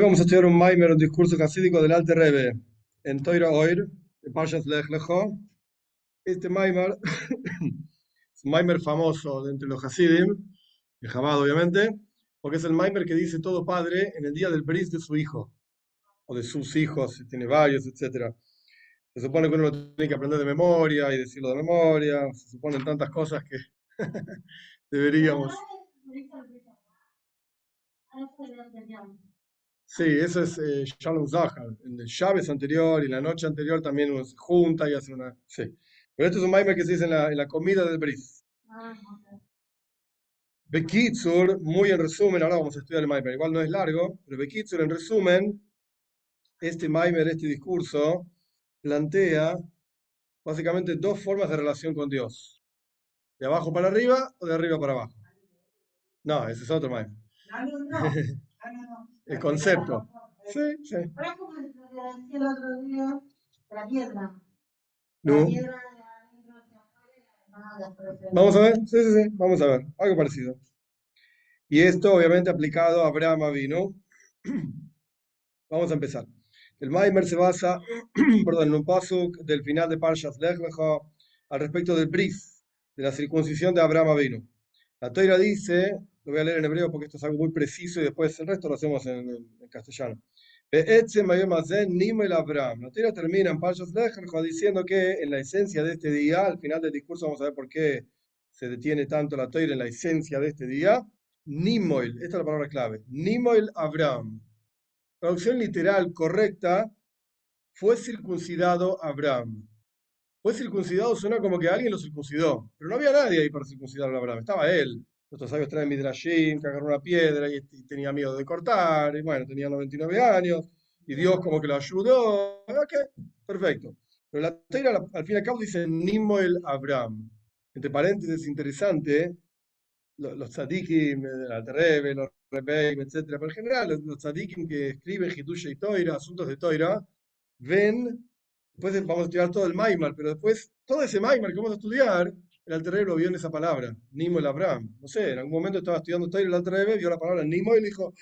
Vamos a estudiar un Maimer, un discurso hasídico del Alter Rebbe en Toira Oir, de Parshas Lech Lecho. Este Maimer es un Maimer famoso de entre los Hasidim, de Chabad obviamente, porque es el Maimer que dice todo padre en el día del bris de su hijo, o de sus hijos, si tiene varios, etcétera. Se supone que uno lo tiene que aprender de memoria y decirlo de memoria, se suponen tantas cosas que deberíamos. Sí, eso es Shalom Zahar. En el Shabbat anterior y la noche anterior también uno se junta y hace una. Sí. Pero esto es un maimer que se dice en la comida del bris. Bekitsur, muy en resumen, ahora vamos a estudiar el maimer. Igual no es largo, pero Bekitsur, en resumen, este maimer, este discurso, plantea básicamente dos formas de relación con Dios: de abajo para arriba o de arriba para abajo. No, ese es otro maimer. El concepto. Sí, sí. No. Vamos a ver, sí, sí, sí, vamos a ver, algo parecido. Y esto obviamente aplicado a Abraham Avinu. Vamos a empezar. El Maimer se basa, perdón, en un pasuk del final de Parshas Lech Lecho al respecto del bris, de la circuncisión de Abraham Avinu. La Toira dice, lo voy a leer en hebreo porque esto es algo muy preciso y después el resto lo hacemos en castellano. Abraham. La Toira termina en Parshas Lech Lecho diciendo que en la esencia de este día, al final del discurso vamos a ver por qué se detiene tanto la Toira en la esencia de este día. Nimoil, esta es la palabra clave. Nimoil Abraham. Traducción literal correcta: fue circuncidado Abraham. Fue circuncidado suena como que alguien lo circuncidó, pero no había nadie ahí para circuncidar a Abraham, estaba él. Nuestros sabios traen Midrashim, que agarró una piedra y tenía miedo de cortar, y bueno, tenía 99 años, y Dios como que lo ayudó. Ok, perfecto. Pero la Torá al fin y al cabo dice Nimoel Abraham. Entre paréntesis, interesante, los tzadikim, el Rebbe, los Rebbeim, etcétera, pero en general los tzadikim que escriben Hidush y Toira, asuntos de Toira, ven, después vamos a estudiar todo el Maimar, pero después todo ese Maimar que vamos a estudiar, el Alter Rebbe lo vio en esa palabra, Nimo el Abraham. No sé, en algún momento estaba estudiando Toira, el Alter Rebbe vio la palabra Nimo y le dijo,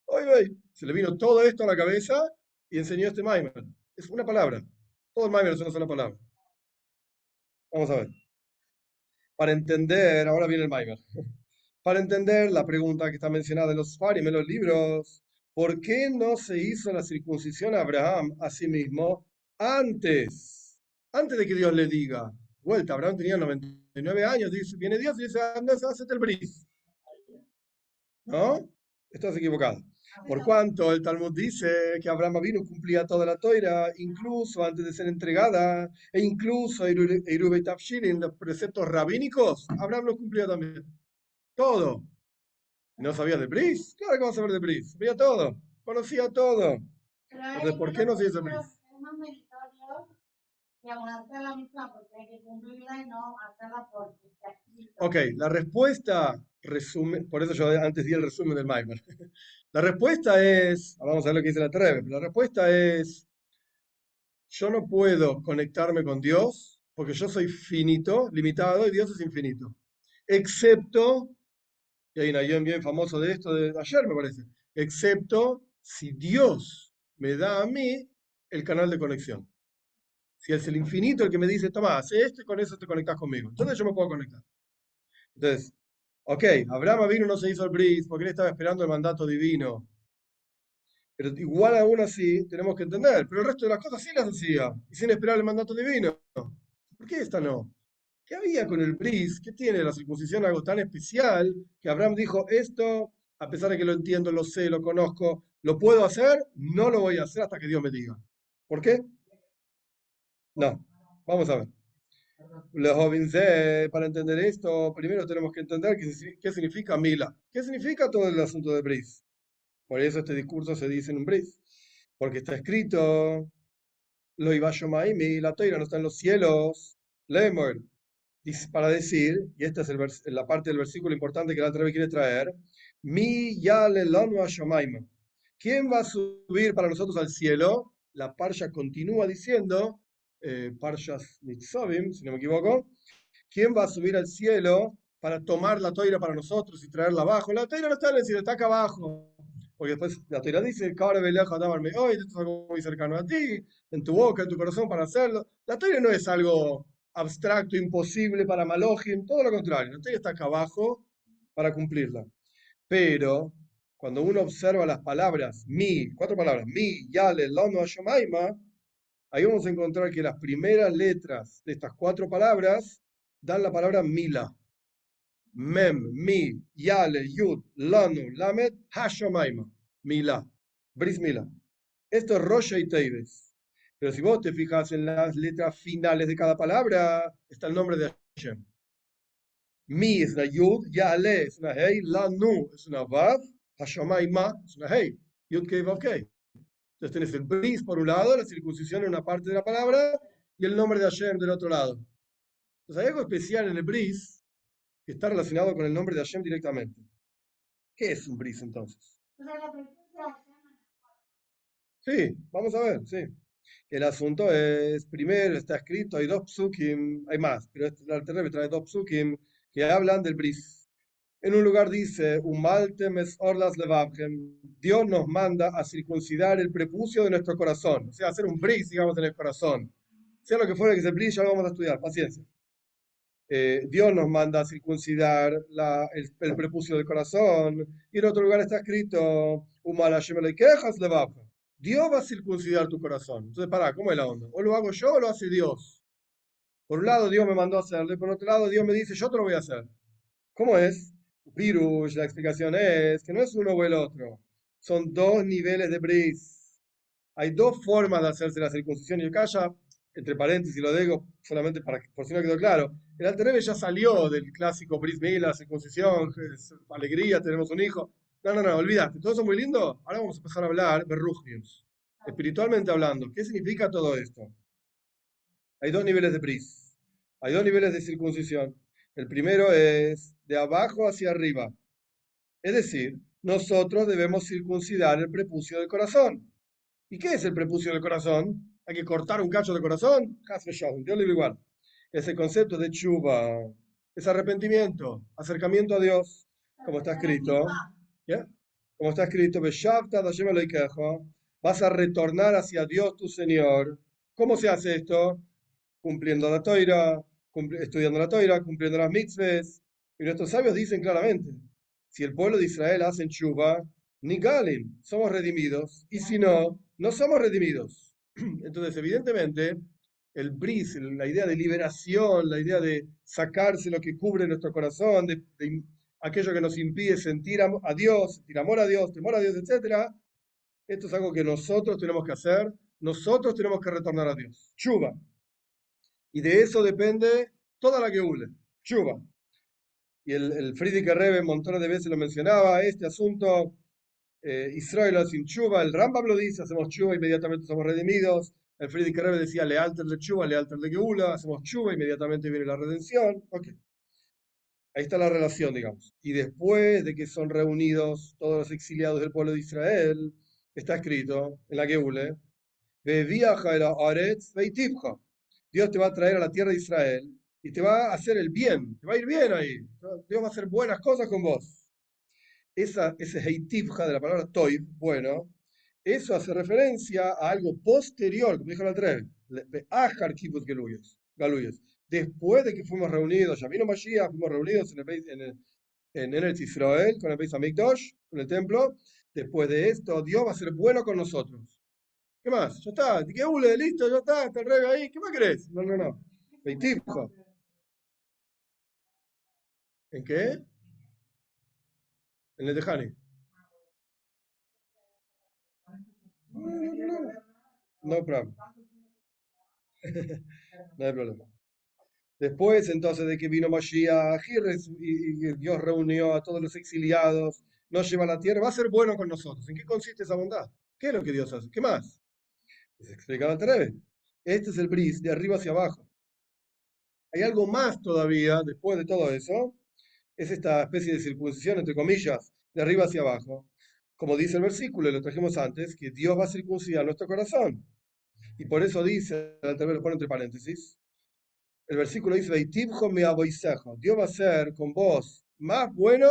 oye, se le vino todo esto a la cabeza y enseñó este Maimar. Es una palabra, todo el Maimar es una sola palabra. Vamos a ver. Para entender, ahora viene el Maimar. Para entender la pregunta que está mencionada en los Sfarim, en los libros, ¿por qué no se hizo la circuncisión a Abraham a sí mismo antes? Antes de que Dios le diga. Vuelta, Abraham tenía 99 años, dice, viene Dios y dice, anda, hacete el bris. ¿No? Estás equivocado. Por cuanto el Talmud dice que Abraham vino cumplía toda la toira, incluso antes de ser entregada, e incluso Eruv y Tafshirin, los preceptos rabínicos, Abraham los cumplía también. Todo. ¿No sabía de Bris? Claro que vas a saber de Bris. Sabía todo. Conocía todo. Entonces, ¿por qué no se hizo Bris? Ok, la respuesta resume, por eso yo antes di el resumen del Maimer. La respuesta es, ahora vamos a ver lo que dice la Treve, la respuesta es, yo no puedo conectarme con Dios porque yo soy finito, limitado, y Dios es infinito. Excepto, y hay un ayón bien famoso de esto de ayer, me parece, excepto si Dios me da a mí el canal de conexión. Si es el infinito el que me dice, toma, haz esto y con eso te conectas conmigo. Entonces yo me puedo conectar. Entonces, ok, Abraham vino, no se hizo el bris porque él estaba esperando el mandato divino. Pero igual aún así tenemos que entender, pero el resto de las cosas sí las hacía, y sin esperar el mandato divino. ¿Por qué esta no? ¿Qué había con el bris? ¿Qué tiene la circuncisión algo tan especial que Abraham dijo, esto, a pesar de que lo entiendo, lo sé, lo conozco, lo puedo hacer, no lo voy a hacer hasta que Dios me diga? ¿Por qué? No. Vamos a ver. Los jóvenes, para entender esto, primero tenemos que entender qué significa Mila. ¿Qué significa todo el asunto de bris? Por eso este discurso se dice en un bris. Porque está escrito, lo iba Shomaimi, la toira no está en los cielos. Lemor, para decir, y esta es la parte del versículo importante que la otra vez quiere traer, mi ya lelanu a Shomaima. ¿Quién va a subir para nosotros al cielo? La parsha continúa diciendo, Parshas Nitzavim, si no me equivoco, ¿quién va a subir al cielo para tomar la toira para nosotros y traerla abajo? La toira no está en el cielo, está acá abajo. porque después la Torah dice, hoy esto es algo muy cercano a ti, en tu boca, en tu corazón para hacerlo. La Torah no es algo abstracto, imposible para Malojim, todo lo contrario, la Torah está acá abajo para cumplirla. Pero cuando uno observa las palabras, cuatro palabras, yale, lono, ashomaima, ahí vamos a encontrar que las primeras letras de estas cuatro palabras dan la palabra mila. Mem, yale, yud, lanu, lamed, hashomaima. Mila. Bris mila. Esto es Rosh y Teibes. Pero si vos te fijas en las letras finales de cada palabra, está el nombre de Hashem. Mi es una yud, yale es una hey, lanu es una vav, hashomaima es una hey. Yud kei vav kei. Entonces tenés el bris por un lado, la circuncisión en una parte de la palabra, y el nombre de Hashem del otro lado. Entonces hay algo especial en el bris que está relacionado con el nombre de Hashem directamente. ¿Qué es un bris entonces? Sí, vamos a ver, sí. El asunto es, primero está escrito, hay dos psukim, hay más, pero el Alter Rebbe trae dos psukim que hablan del bris. En un lugar dice, Umaltem es orlas levavchem, Dios nos manda a circuncidar el prepucio de nuestro corazón, o sea, hacer un bris, digamos, en el corazón. Sea lo que fuera que se bris, ya lo vamos a estudiar, paciencia. Dios nos manda a circuncidar el prepucio del corazón, y en otro lugar está escrito, Dios va a circuncidar tu corazón. Entonces, pará, ¿cómo es la onda? ¿O lo hago yo o lo hace Dios? Por un lado, Dios me mandó a hacerlo, y por otro lado, Dios me dice, yo te lo voy a hacer. ¿Cómo es? Pirush, la explicación es que no es uno o el otro, son dos niveles de bris. Hay dos formas de hacerse la circuncisión, y acá ya, entre paréntesis, lo digo solamente para que, por si no quedó claro, el Alter Rebbe ya salió del clásico bris mila, la circuncisión, alegría, tenemos un hijo. No, no, no, olvídate, todo eso es muy lindo. Ahora vamos a empezar a hablar de Ruchnius, espiritualmente hablando. ¿Qué significa todo esto? Hay dos niveles de bris, hay dos niveles de circuncisión. El primero es de abajo hacia arriba, es decir, nosotros debemos circuncidar el prepucio del corazón. ¿Y qué es el prepucio del corazón? ¿Hay que cortar un cacho de corazón? Dios le igual. Ese concepto de chuba es arrepentimiento, acercamiento a Dios, como está escrito. ¿Ya? Como está escrito, vas a retornar hacia Dios tu Señor. ¿Cómo se hace esto? Cumpliendo la toira, estudiando la toira, cumpliendo las mitzvahs. Y nuestros sabios dicen claramente, si el pueblo de Israel hace chuba, ni galim, somos redimidos, y si no, no somos redimidos. Entonces, evidentemente, el bris, la idea de liberación, la idea de sacarse lo que cubre nuestro corazón, de aquello que nos impide sentir a Dios, sentir amor a Dios, temor a Dios, etc., esto es algo que nosotros tenemos que hacer, nosotros tenemos que retornar a Dios. Chuba. Y de eso depende toda la Geule, Chuba. Y el Friedrich Rebbe montones de veces lo mencionaba, este asunto, Israel sin Chuba, el Rambam lo dice, hacemos Chuba, inmediatamente somos redimidos. El Friedrich Rebbe decía, lealter de Chuba, lealter de Geula, hacemos Chuba, inmediatamente viene la redención. Ok, ahí está la relación, digamos. Y después de que son reunidos todos los exiliados del pueblo de Israel, está escrito en la Geule, Dios te va a traer a la tierra de Israel y te va a hacer el bien, te va a ir bien ahí. Dios va a hacer buenas cosas con vos. Ese heitivja de la palabra toiv, bueno, eso hace referencia a algo posterior, como dijo la Treve, galuyes. Después de que fuimos reunidos, ya vino Mashiach, fuimos reunidos en Eretz Israel, con el Beis Hamikdash, con el templo. Después de esto, Dios va a ser bueno con nosotros. ¿Qué más? Ya está. ¿Qué hule? Listo, ya está el rey ahí. ¿Qué más querés? No, no, no. Veintipo. ¿En qué? En el Tejani. No hay problema. No hay problema. Después, entonces, de que vino Mashiach y Dios reunió a todos los exiliados, nos lleva a la tierra, va a ser bueno con nosotros. ¿En qué consiste esa bondad? ¿Qué es lo que Dios hace? ¿Qué más? Se explicaba al. Este es el bris, de arriba hacia abajo. Hay algo más todavía, después de todo eso, es esta especie de circuncisión, entre comillas, de arriba hacia abajo. Como dice el versículo, y lo trajimos antes, que Dios va a circuncidar nuestro corazón. Y por eso dice, al lo pone entre paréntesis, el versículo dice, Dios va a ser con vos más bueno,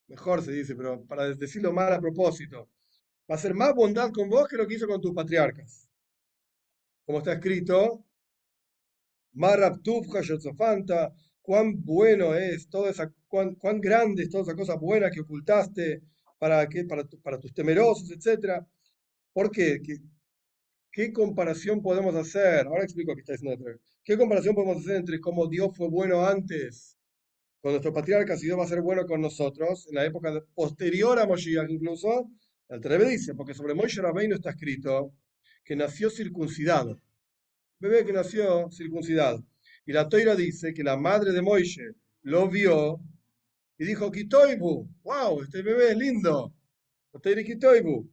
mejor se dice, pero para decirlo mal a propósito, Va a hacer más bondad con vos que lo que hizo con tus patriarcas. Como está escrito, Marab Tufja Yotzofanta, cuán bueno es toda esa, cuán grande es toda esa cosa buena que ocultaste para tus temerosos, etcétera. ¿Por qué? ¿Qué comparación podemos hacer? Ahora explico qué está diciendo otra vez. ¿Qué comparación podemos hacer entre cómo Dios fue bueno antes con nuestros patriarcas y Dios va a ser bueno con nosotros, en la época posterior a Moshiach incluso? El Rebbe dice, porque sobre Moshe Rabbeinu está escrito que nació circuncidado, bebé que nació circuncidado. Y la Toira dice que la madre de Moshe lo vio y dijo, Kitoibu, wow, este bebé es lindo. Kitoibu.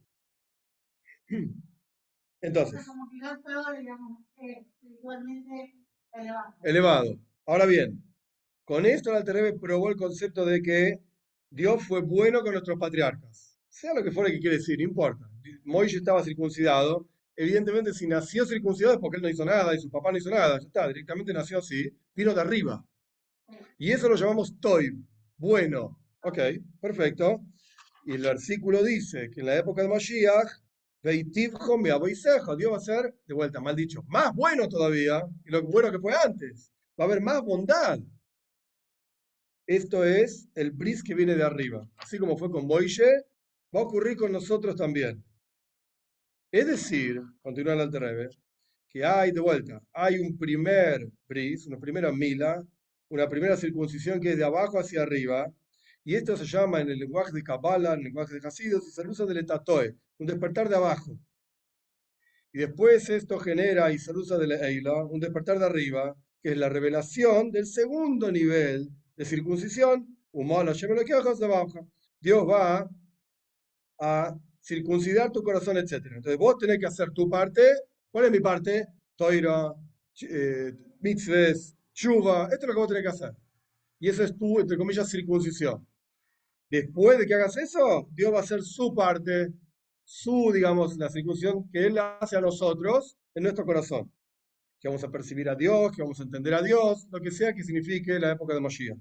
Entonces, como que no todo, digamos, igualmente elevado. Elevado. Ahora bien, con esto el Alter Rebbe probó el concepto de que Dios fue bueno con nuestros patriarcas. Sea lo que fuera que quiere decir, no importa. Moisés estaba circuncidado. Evidentemente, si nació circuncidado es porque él no hizo nada y su papá no hizo nada. Ya está, directamente nació así, vino de arriba. Y eso lo llamamos Toib, bueno. Ok, perfecto. Y el versículo dice que en la época de Mashiach, Veitivjo me aboisejo, Dios va a ser, de vuelta, mal dicho, más bueno todavía, y lo bueno que fue antes. Va a haber más bondad. Esto es el bris que viene de arriba. Así como fue con Moishe, va a ocurrir con nosotros también. Es decir, continúa el Alter Rebbe, que hay, de vuelta, hay un primer bris, una primera mila, una primera circuncisión que es de abajo hacia arriba, y esto se llama en el lenguaje de Kabbalah, en el lenguaje de Hasidus, se usa del etatoe, un despertar de abajo. Y después esto genera, y se usa del Eila, un despertar de arriba, que es la revelación del segundo nivel de circuncisión, humano, de abajo. Dios va a circuncidar tu corazón, etc. Entonces vos tenés que hacer tu parte. ¿Cuál es mi parte? Toira, mitzvahs, chuva. Esto es lo que vos tenés que hacer. Y eso es tu, entre comillas, circuncisión. Después de que hagas eso, Dios va a hacer su parte, su, digamos, la circuncisión que Él hace a nosotros en nuestro corazón. Que vamos a percibir a Dios, que vamos a entender a Dios, lo que sea que signifique la época de Mashiach.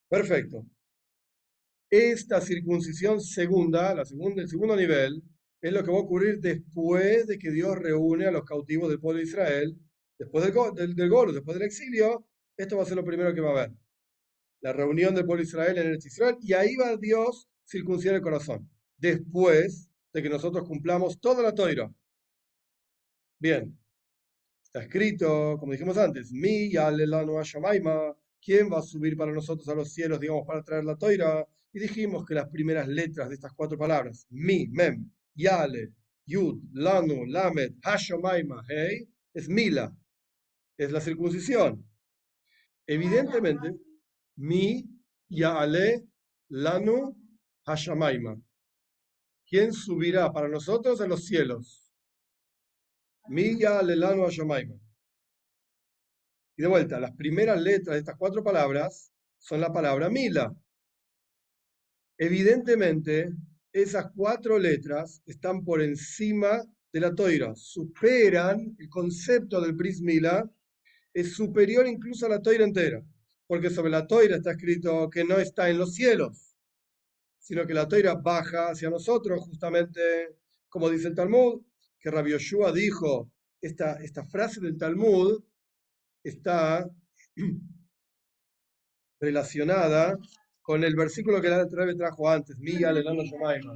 Perfecto. Esta circuncisión segunda, el segundo nivel, es lo que va a ocurrir después de que Dios reúne a los cautivos del pueblo de Israel, después del Golo, después del exilio. Esto va a ser lo primero que va a haber. La reunión del pueblo de Israel en el Israel, y ahí va Dios circuncidar el corazón, después de que nosotros cumplamos toda la toira. Bien, está escrito, como dijimos antes, mi yalelanu shamaima, ¿quién va a subir para nosotros a los cielos, digamos, para traer la toira? Y dijimos que las primeras letras de estas cuatro palabras, mi, mem, yale, yud, lanu, lamed, hashomaima, hey, es mila, es la circuncisión. Evidentemente, mi, yale, lanu, hashamaima. ¿Quién subirá para nosotros a los cielos? Mi, yale, lanu, hashamaima. Y de vuelta, las primeras letras de estas cuatro palabras son la palabra mila. Evidentemente, esas cuatro letras están por encima de la toira, superan el concepto del bris mila, es superior incluso a la toira entera, porque sobre la toira está escrito que no está en los cielos, sino que la toira baja hacia nosotros, justamente como dice el Talmud, que Rabbi Yoshua dijo, esta frase del Talmud está relacionada con el versículo que la Rebbe trajo antes, Mía Lelano Shomaima.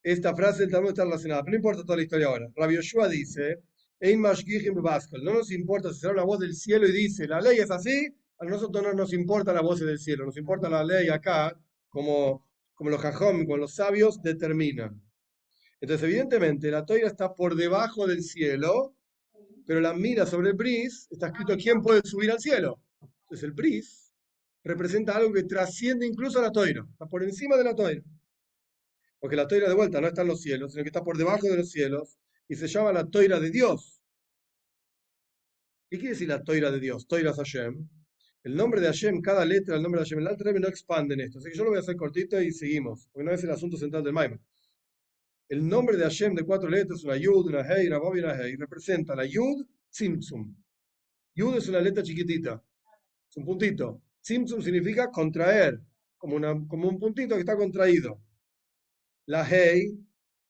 Esta frase del Talmud está relacionada, pero no importa toda la historia ahora. Rabbi Yoshua dice, Ein mashgichim bebaskol, no nos importa si será una voz del cielo y dice, la ley es así, a nosotros no nos importa la voz del cielo, nos importa la ley acá, como los jajom, como los sabios determinan. Entonces, evidentemente, la toira está por debajo del cielo, pero la mira sobre el bris, está escrito quién puede subir al cielo. Entonces, el bris representa algo que trasciende incluso a la toira, está por encima de la toira. Porque la toira de vuelta no está en los cielos, sino que está por debajo de los cielos y se llama la toira de Dios. ¿Qué quiere decir la toira de Dios? Toira Hashem. El nombre de Hashem, cada letra del nombre de Hashem, el Alter Rebbe no expande en esto, así que yo lo voy a hacer cortito y seguimos, porque no es el asunto central del Maimon. El nombre de Hashem de cuatro letras, una Yud, una Hei, una Vav y una Hei, representa la Yud, Tzimtzum. Yud es una letra chiquitita, es un puntito. Tzimtzum significa contraer, como un puntito que está contraído. La Hei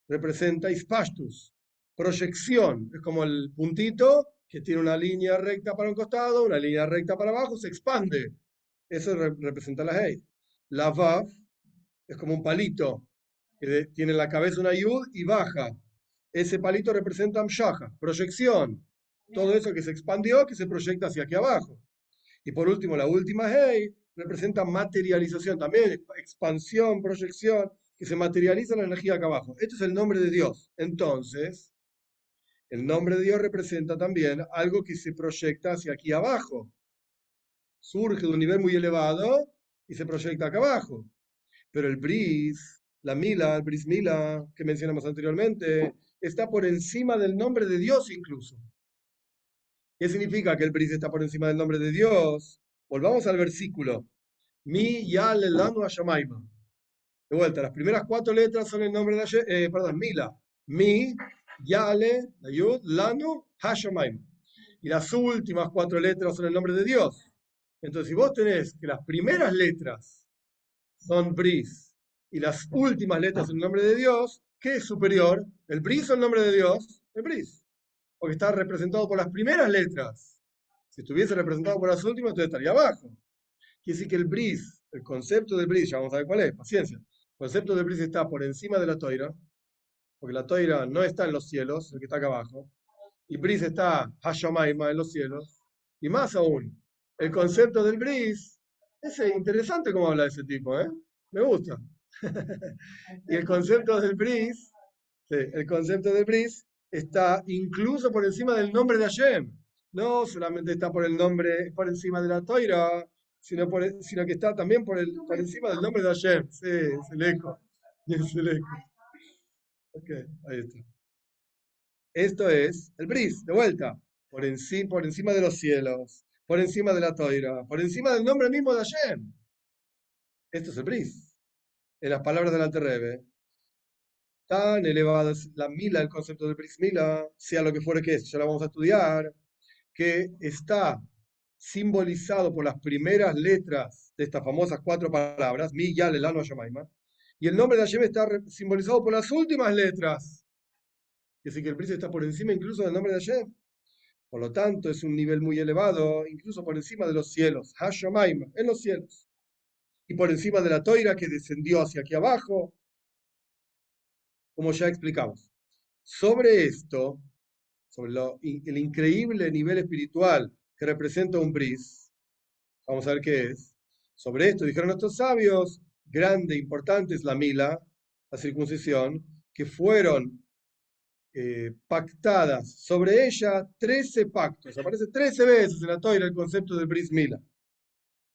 representa Ispashtus, proyección. Es como el puntito que tiene una línea recta para un costado, una línea recta para abajo, se expande. Eso representa la Hei. La Vav es como un palito que tiene en la cabeza una yud y baja. Ese palito representa Amshaja, proyección. Todo eso que se expandió, que se proyecta hacia aquí abajo. Y por último, la última Hey representa materialización, también expansión, proyección, que se materializa la energía acá abajo. Este es el nombre de Dios. Entonces, el nombre de Dios representa también algo que se proyecta hacia aquí abajo. Surge de un nivel muy elevado y se proyecta acá abajo. Pero el bris, la mila, el bris mila que mencionamos anteriormente, está por encima del nombre de Dios incluso. ¿Qué significa que el bris está por encima del nombre de Dios? Volvamos al versículo. Mi yale lanu Hashamaima. De vuelta, las primeras cuatro letras son el nombre de perdón, mila. Mi, yale, la yud, lanu, Hashamaima. Y las últimas cuatro letras son el nombre de Dios. Entonces, si vos tenés que las primeras letras son bris y las últimas letras son el nombre de Dios, ¿qué es superior? ¿El bris o el nombre de Dios? El bris. Porque está representado por las primeras letras. Si estuviese representado por las últimas, entonces estaría abajo. Quiere decir que el bris, el concepto del bris, ya vamos a ver cuál es, paciencia. El concepto del bris está por encima de la toira, porque la toira no está en los cielos, el que está acá abajo, y bris está Hashamaima en los cielos. Y más aún, el concepto del bris, es interesante cómo habla ese tipo, ¿eh? Me gusta. Y el concepto del bris, sí, el concepto del bris está incluso por encima del nombre de Hashem. No solamente está por el nombre, por encima de la toira, sino que está también por encima del nombre de Hashem. Sí, es el eco. Es el eco. Ok, ahí está. Esto es el bris, de vuelta. Por encima de los cielos, por encima de la toira, por encima del nombre mismo de Hashem. Esto es el bris. En las palabras del Alter Rebbe, tan elevada es la mila, el concepto del bris mila, sea lo que fuere que es, ya lo vamos a estudiar, que está simbolizado por las primeras letras de estas famosas cuatro palabras, mi, ya, lelano, yamaima, y el nombre de Hashem está simbolizado por las últimas letras. Es decir, que el bris está por encima incluso del nombre de Hashem. Por lo tanto, es un nivel muy elevado, incluso por encima de los cielos, Hashemaima, en los cielos, y por encima de la toira que descendió hacia aquí abajo, como ya explicamos. Sobre esto, sobre el increíble nivel espiritual que representa un bris, vamos a ver qué es. Sobre esto dijeron nuestros sabios, grande, importante es la mila, la circuncisión, que fueron pactadas sobre ella 13 pactos. Aparece 13 veces en la Toira el concepto del bris mila.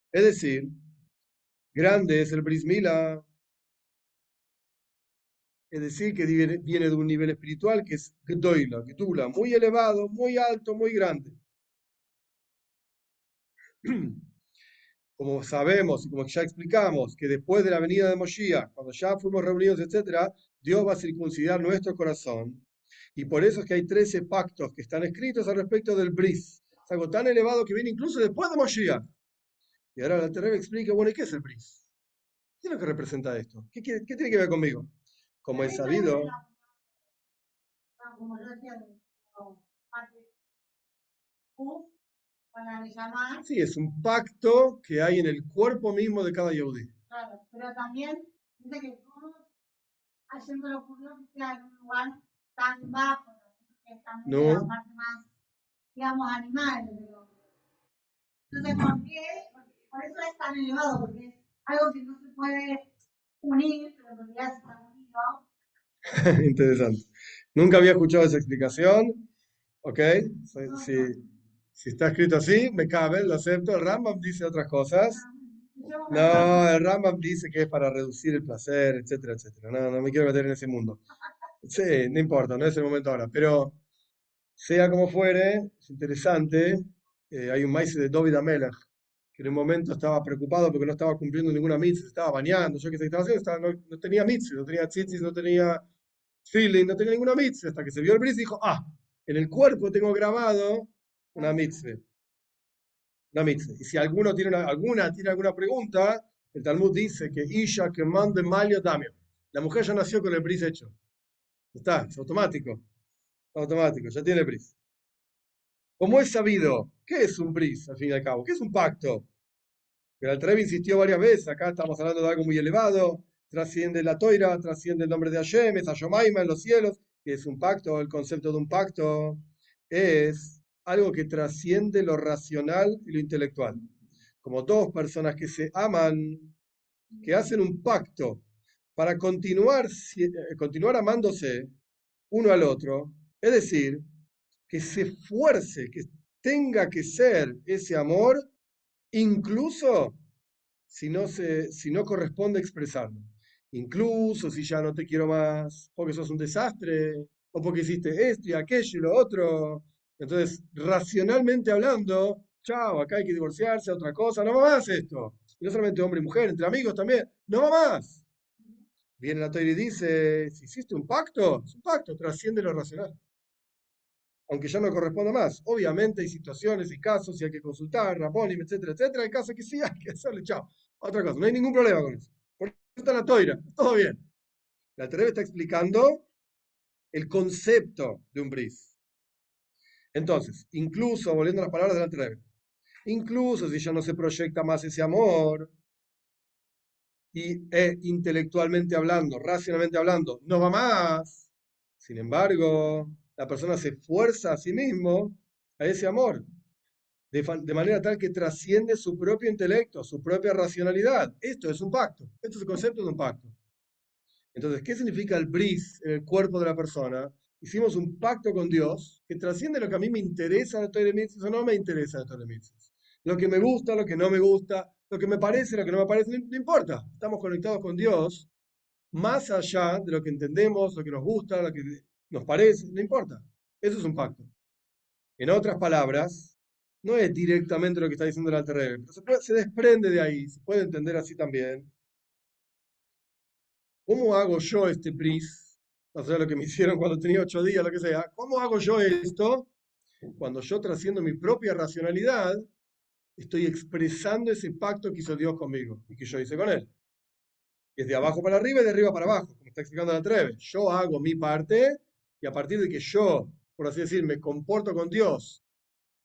Es decir, grande es el bris mila, es decir, que viene de un nivel espiritual que es Gdoila, Gdula, muy elevado, muy alto, muy grande. Como sabemos y como ya explicamos, que después de la venida de Moshiach, cuando ya fuimos reunidos, etcétera, Dios va a circuncidar nuestro corazón. Y por eso es que hay 13 pactos que están escritos al respecto del bris. Es algo tan elevado que viene incluso después de Moshiach. Y ahora la Teresa explica, bueno, ¿y qué es el bris? ¿Qué es lo que representa esto? ¿Qué tiene que ver conmigo? Como es sabido, sí, es un pacto que hay en el cuerpo mismo de cada Yehudi. Claro, pero también dice que todo haciéndolo ocurrió que sea en un lugar tan bajo, que es también de la No, parte más, digamos, animal. Entonces, ¿por qué? Por eso es tan elevado, porque es algo que no se puede unir, pero en realidad está unido. interesante. Nunca había escuchado esa explicación. ¿Ok? No, Si, si está escrito así, me cabe, lo acepto. El Rambam dice otras cosas. No, el Rambam dice que es para reducir el placer, etcétera, etcétera. No, no me quiero meter en ese mundo. Sí, no importa, no es el momento ahora. Pero sea como fuere, es interesante. Hay un maíz de David Amelech, que en un momento estaba preocupado porque no estaba cumpliendo ninguna mitzvah, estaba bañando, yo qué sé qué estaba haciendo, no tenía mitzvah, no tenía tzitzis, no tenía feeling, no tenía ninguna mitzvah, hasta que se vio el bris y dijo, en el cuerpo tengo grabado una mitzvah, una mitzvah. Y si tiene alguna pregunta, el Talmud dice que Isha que mande malio damio. La mujer ya nació con el bris hecho. Está, es automático. Automático, ya tiene bris. Como es sabido, ¿qué es un bris al fin y al cabo? ¿Qué es un pacto? El Alter Rebbe insistió varias veces, acá estamos hablando de algo muy elevado, trasciende la toira, trasciende el nombre de Hashem, es Hashomaima en los cielos, que es un pacto, el concepto de un pacto es algo que trasciende lo racional y lo intelectual. Como dos personas que se aman, que hacen un pacto para continuar amándose uno al otro, es decir, que se esfuerce, que tenga que ser ese amor, incluso si no corresponde expresarlo. Incluso si ya no te quiero más porque sos un desastre, o porque hiciste esto y aquello y lo otro. Entonces, racionalmente hablando, chao, acá hay que divorciarse, otra cosa, no va más esto. Y no solamente hombre y mujer, entre amigos también, no va más. Viene la Torah y dice, si hiciste un pacto, es un pacto, trasciende lo racional. Aunque ya no corresponda más. Obviamente hay situaciones y casos y hay que consultar, Rabonim, etcétera, etcétera. Hay casos que sí hay que hacerle, chao. Otra cosa, no hay ningún problema con eso. Por eso está la toira, todo bien. La Terebe está explicando el concepto de un bris. Entonces, incluso, volviendo a las palabras de la Terebe, incluso si ya no se proyecta más ese amor, intelectualmente hablando, racionalmente hablando, no va más. Sin embargo, la persona se esfuerza a sí mismo a ese amor, de manera tal que trasciende su propio intelecto, su propia racionalidad. Esto es un pacto, esto es el concepto de un pacto. Entonces, ¿qué significa el bris en el cuerpo de la persona? Hicimos un pacto con Dios que trasciende lo que a mí me interesa de Torah Mitzvot o no me interesa de Torah Mitzvot. Lo que me gusta, lo que no me gusta, lo que me parece, lo que no me parece, no importa. Estamos conectados con Dios más allá de lo que entendemos, lo que nos gusta, lo que nos parece, no importa. Eso es un pacto. En otras palabras, no es directamente lo que está diciendo el Alter Rebbe, pero se desprende de ahí, se puede entender así también. ¿Cómo hago yo este bris? O sea, lo que me hicieron cuando tenía 8 días, lo que sea. ¿Cómo hago yo esto? Cuando yo trasciendo mi propia racionalidad, estoy expresando ese pacto que hizo Dios conmigo y que yo hice con él. Es de abajo para arriba y de arriba para abajo, como está explicando el Alter Rebbe. Yo hago mi parte y a partir de que yo, por así decir, me comporto con Dios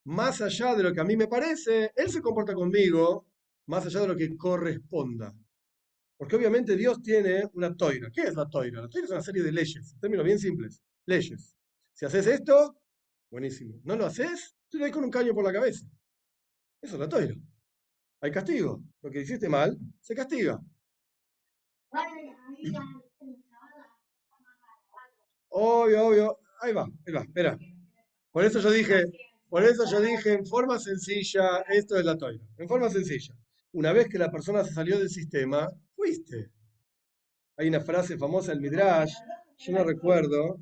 más allá de lo que a mí me parece, Él se comporta conmigo más allá de lo que corresponda. Porque obviamente Dios tiene una toira. ¿Qué es la toira? La toira es una serie de leyes, en términos bien simples. Leyes. Si haces esto, buenísimo. ¿No lo haces? Te doy con un caño por la cabeza. Eso es la toira. Hay castigo. Lo que hiciste mal, se castiga. Obvio, obvio. Ahí va, espera. Por eso yo dije en forma sencilla, esto es la toira. En forma sencilla. Una vez que la persona se salió del sistema, fuiste. Hay una frase famosa del Midrash, yo no recuerdo,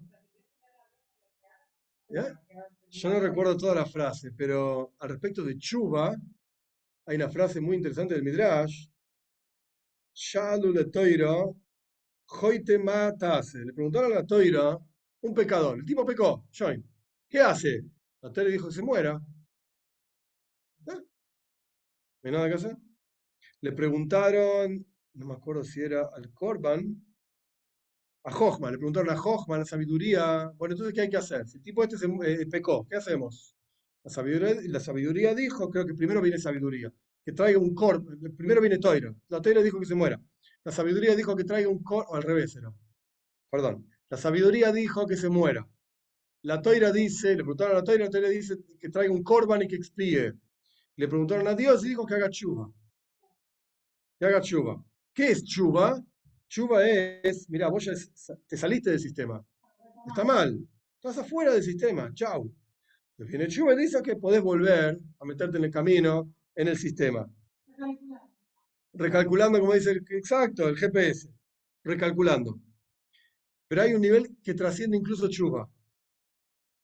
¿ya? Yo no recuerdo toda la frase, pero al respecto de Chuba, hay una frase muy interesante del Midrash, Shalu le toiro, hoite matase. Le preguntaron a la toira, un pecador, el tipo pecó, Join. ¿Qué hace? La toira dijo que se muera. ¿Eh? ¿No hay nada que hacer? Le preguntaron, no me acuerdo si era al Corban, a Hochman, le preguntaron a Hochman, la sabiduría, bueno, entonces, ¿qué hay que hacer? Si el tipo este pecó, ¿qué hacemos? La sabiduría dijo, creo que primero viene sabiduría, que traiga un Corban, primero viene Toira, la Toira dijo que se muera, la sabiduría dijo que traiga un Corban, o al revés era, perdón, la sabiduría dijo que se muera, la Toira dice, le preguntaron a la Toira dice que traiga un Corban y que expíe, le preguntaron a Dios y dijo que haga chuva, que haga chuva. ¿Qué es chuva? Chuva es, mira, vos ya te saliste del sistema. Está mal. Estás afuera del sistema. Chau. Entonces viene Chuba y dice que podés volver a meterte en el camino, en el sistema. Recalculando, como dice, exacto, el GPS. Recalculando. Pero hay un nivel que trasciende incluso Chuba.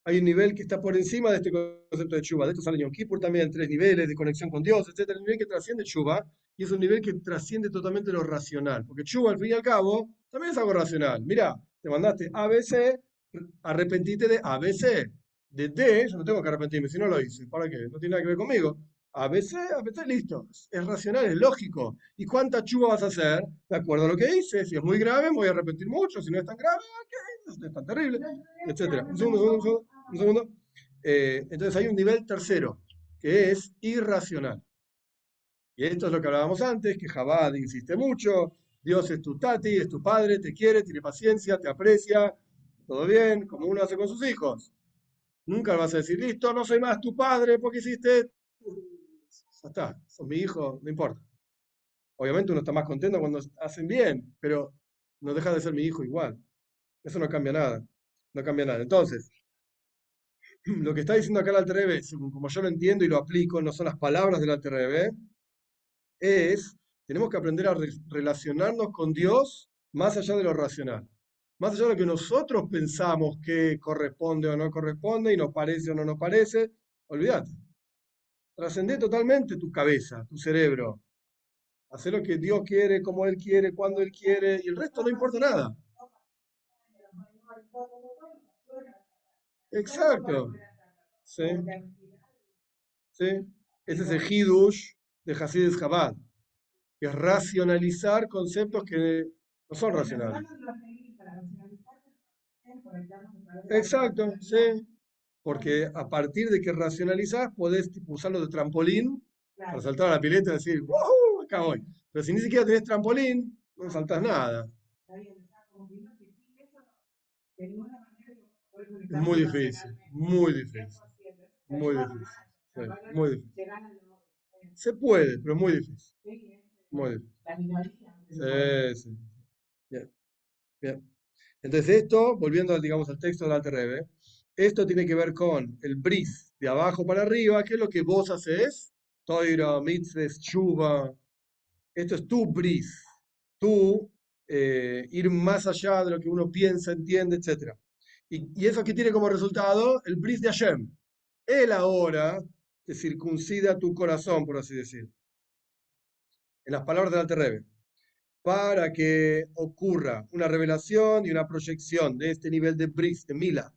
Hay un nivel que está por encima de este concepto de Chuba. De esto sale Yom Kippur también, 3 niveles de conexión con Dios, etc. Un nivel que trasciende Chuba y es un nivel que trasciende totalmente lo racional. Porque Chuba, al fin y al cabo, también es algo racional. Mira, te mandaste ABC, arrepentite de ABC. De D, yo no tengo que arrepentirme si no lo hice. ¿Para qué? No tiene nada que ver conmigo. A veces listo, es racional, es lógico. ¿Y cuánta chuva vas a hacer? De acuerdo a lo que dice. Si es muy grave, me voy a repetir mucho. Si no es tan grave, ok, no es tan terrible, etcétera. Un segundo. Entonces hay un nivel tercero, que es irracional. Y esto es lo que hablábamos antes, que Jabad insiste mucho. Dios es tu tati, es tu padre, te quiere, tiene paciencia, te aprecia, todo bien, como uno hace con sus hijos. Nunca le vas a decir, listo, no soy más tu padre porque hiciste. Ya está, son mi hijo, no importa. Obviamente uno está más contento cuando hacen bien, pero no deja de ser mi hijo igual. Eso no cambia nada. No cambia nada. Entonces, lo que está diciendo acá el Alter Rebbe, según como yo lo entiendo y lo aplico, no son las palabras del Alter Rebbe, es, tenemos que aprender a relacionarnos con Dios más allá de lo racional. Más allá de lo que nosotros pensamos que corresponde o no corresponde y nos parece o no nos parece, olvídate. Trascende totalmente tu cabeza, tu cerebro. Hacer lo que Dios quiere, como Él quiere, cuando Él quiere, y el resto no importa nada. Exacto. Sí, sí. Ese es el Hidush de Hasidus Chabad, que es racionalizar conceptos que no son racionales. Exacto, sí. Porque a partir de que racionalizás, podés tipo, usarlo de trampolín para saltar a la pileta y decir, ¡wow! Acá voy. Pero si ni siquiera tenés trampolín, no saltás nada. Es muy difícil, muy difícil, muy difícil. Sí, muy difícil. Se puede, pero muy difícil. Muy difícil. Sí, sí. Bien, bien. Entonces esto, volviendo digamos al texto del Alter Rebbe, esto tiene que ver con el bris de abajo para arriba, que es lo que vos haces, toira, mitzvahs, chuva, esto es tu bris, tu ir más allá de lo que uno piensa, entiende, etc. Y eso que tiene como resultado el bris de Hashem. Él ahora te circuncida tu corazón, por así decir, en las palabras del Alter Rebbe, para que ocurra una revelación y una proyección de este nivel de bris, de Mila,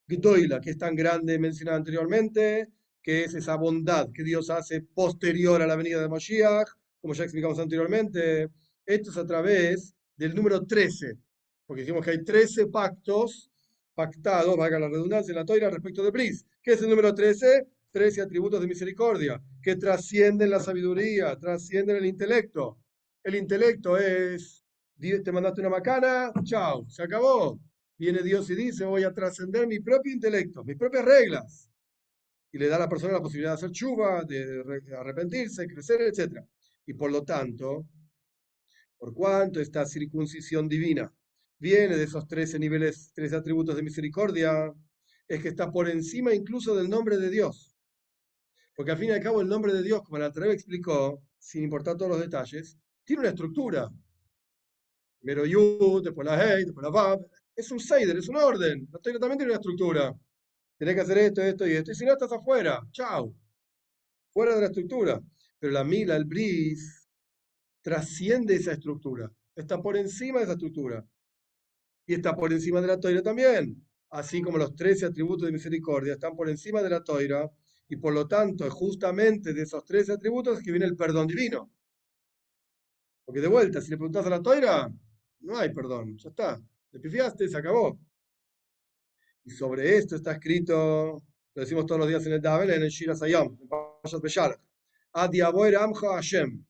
Gdoila, que es tan grande mencionado anteriormente, que es esa bondad que Dios hace posterior a la venida de Moshiach, como ya explicamos anteriormente. Esto es a través del número 13, porque dijimos que hay 13 pactos pactados, valga la redundancia, en la Toira respecto de bris. ¿Qué es el número 13? 13 atributos de misericordia, que trascienden la sabiduría, trascienden el intelecto. El intelecto es, te mandaste una macana, chao, se acabó. Viene Dios y dice, voy a trascender mi propio intelecto, mis propias reglas. Y le da a la persona la posibilidad de hacer chuva, de arrepentirse, crecer, etc. Y por lo tanto, por cuanto esta circuncisión divina viene de esos 13 niveles, 13 atributos de misericordia, es que está por encima incluso del nombre de Dios. Porque al fin y al cabo el nombre de Dios, como la Treve explicó, sin importar todos los detalles, tiene una estructura. Primero Yud, después la Hei, después la Vav. Es un Seider, es un orden. La Torah también tiene una estructura. Tenés que hacer esto, esto y esto. Y si no, estás afuera. Chao. Fuera de la estructura. Pero la Mila, el Bris, trasciende esa estructura. Está por encima de esa estructura. Y está por encima de la Torah también. Así como los 13 atributos de misericordia están por encima de la Torah. Y por lo tanto, es justamente de esos 13 atributos que viene el perdón divino. Porque de vuelta, si le preguntas a la Torah, no hay perdón. Ya está. Te pifiaste, se acabó. Y sobre esto está escrito, lo decimos todos los días en el Daven, en el Shira Sayam, en Parashat Beshalach. Adi Aboer Amcha Hashem.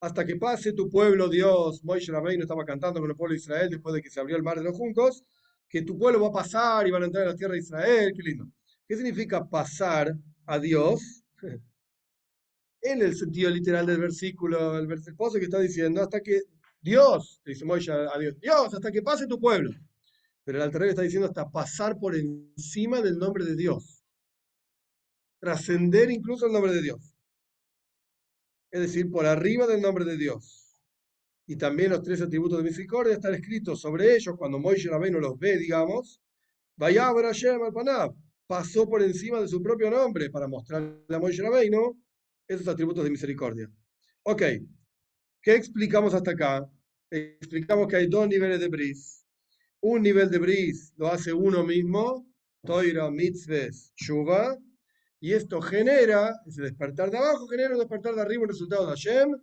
Hasta que pase tu pueblo, Dios. Moishe Rabbeinu estaba cantando con el pueblo de Israel después de que se abrió el mar de los juncos, que tu pueblo va a pasar y van a entrar en la tierra de Israel. Qué lindo. ¿Qué significa pasar a Dios? En el sentido literal del versículo, el versículo que está diciendo, hasta que Dios, dice Moishe a Dios, Dios, hasta que pase tu pueblo. Pero el Alter Rebbe está diciendo hasta pasar por encima del nombre de Dios. Trascender incluso el nombre de Dios. Es decir, por arriba del nombre de Dios. Y también los 13 atributos de misericordia están escritos sobre ellos cuando Moisés Rabbeinu los ve, digamos. Vayabra Hashem al Panab. Pasó por encima de su propio nombre para mostrarle a Moisés Rabbeinu esos atributos de misericordia. Ok, ¿qué explicamos hasta acá? Explicamos que hay dos niveles de bris. Un nivel de bris lo hace uno mismo, Toira, Mitzvahs, Shuva, Y esto genera, ese despertar de abajo genera un despertar de arriba, un resultado de Hashem,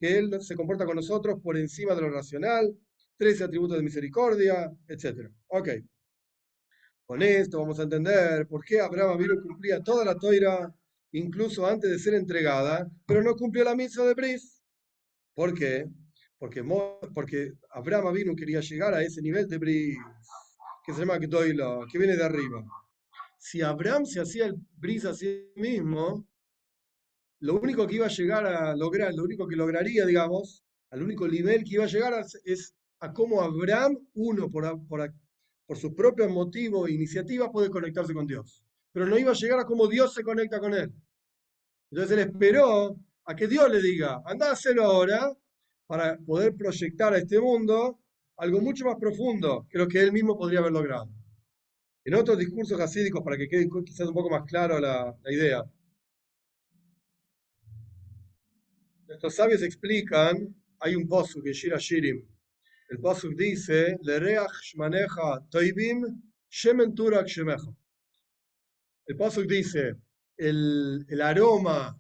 que Él se comporta con nosotros por encima de lo racional, 13 atributos de misericordia, etc. Ok, con esto vamos a entender por qué Abraham Avinu cumplía toda la toira, incluso antes de ser entregada, pero no cumplió la misa de Bris. ¿Por qué? Porque Abraham Avinu quería llegar a ese nivel de Bris, que se llama Gdoila, que viene de arriba. Si Abraham se hacía el Bris a sí mismo, lo único que iba a llegar a lograr, lo único que lograría, digamos, al único nivel que iba a llegar es a cómo Abraham, uno por sus propios motivos e iniciativas, puede conectarse con Dios. Pero no iba a llegar a cómo Dios se conecta con él. Entonces él esperó a que Dios le diga, anda a hacerlo ahora, para poder proyectar a este mundo algo mucho más profundo que lo que él mismo podría haber logrado. En otros discursos hasídicos, para que quede quizás un poco más claro la idea, nuestros sabios explican, hay un posuk en Shir Hashirim. El posuk dice, Lereach shmaneja toibim shemen turak shemecha. El posuk dice, el aroma,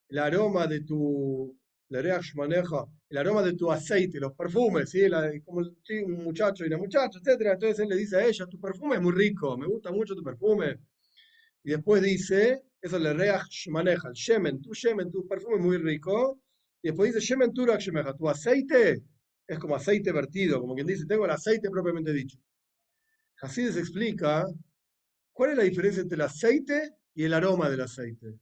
el aroma de tu, Lereach shmaneja, el aroma de tu aceite, los perfumes, ¿sí? Como ¿sí? Un muchacho y una muchacha, etcétera. Entonces él le dice a ella, tu perfume es muy rico, me gusta mucho tu perfume. Y después dice, eso le reach maneja, el shemen, tu perfume es muy rico. Y después dice, shemen turak shemeja, tu aceite es como aceite vertido, como quien dice, tengo el aceite propiamente dicho. Así se explica cuál es la diferencia entre el aceite y el aroma del aceite.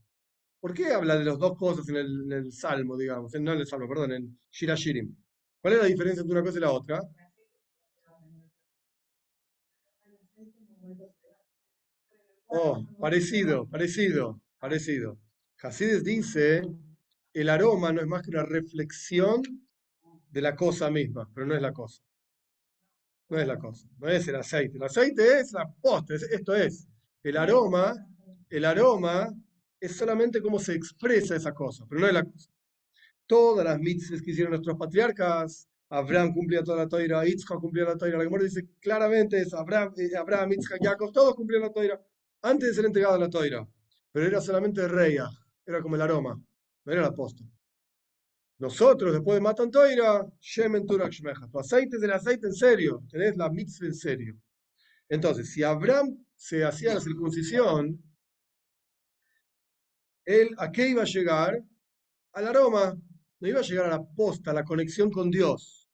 ¿Por qué habla de las dos cosas en el Salmo, digamos? No en el Salmo, perdón, en Shir Hashirim. ¿Cuál es la diferencia entre una cosa y la otra? Oh, parecido, parecido, parecido. Hasides dice, el aroma no es más que una reflexión de la cosa misma, pero no es la cosa. No es la cosa, no es el aceite. El aceite es la posta, esto es. El aroma, el aroma es solamente cómo se expresa esa cosa, pero no es la cosa. Todas las mitzvahs que hicieron nuestros patriarcas, Abraham cumplía toda la toira, Yitzhak cumplía la toira, la Gemara dice claramente eso, Abraham, Yitzhak, Jacob, todos cumplían la toira antes de ser entregado a la toira, pero era solamente reya, era como el aroma, no era la posta. Nosotros, después de Matan Toira, Shemen Turak Shmecha, tu aceite es el aceite en serio, tenés la mitzvah en serio. Entonces, si Abraham se hacía la circuncisión, él ¿a qué iba a llegar? Al aroma, no iba a llegar a la posta, a la conexión con Dios.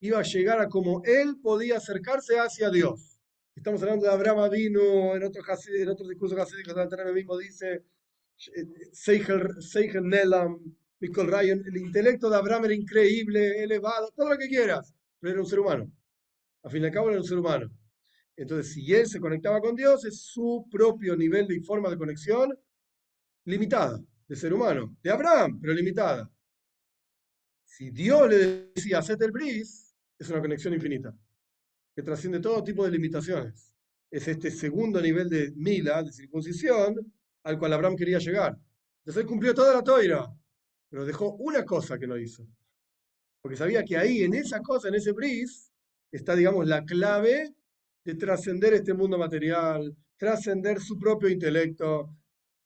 Iba a llegar a cómo él podía acercarse hacia Dios. Estamos hablando de Abraham Avinu, en otro discurso hasídico del Alter mismo dice, Seichel Nelam, Mikol Rayon, el intelecto de Abraham era increíble, elevado, todo lo que quieras, pero era un ser humano. Al fin y al cabo era un ser humano. Entonces, si él se conectaba con Dios, es su propio nivel de forma de conexión limitada, de ser humano, de Abraham, pero limitada. Si Dios le decía, hacete el bris, es una conexión infinita, que trasciende todo tipo de limitaciones. Es este segundo nivel de mila, de circuncisión, al cual Abraham quería llegar. Entonces él cumplió toda la toira, pero dejó una cosa que no hizo. Porque sabía que ahí, en esa cosa, en ese bris, está, digamos, la clave de trascender este mundo material, trascender su propio intelecto,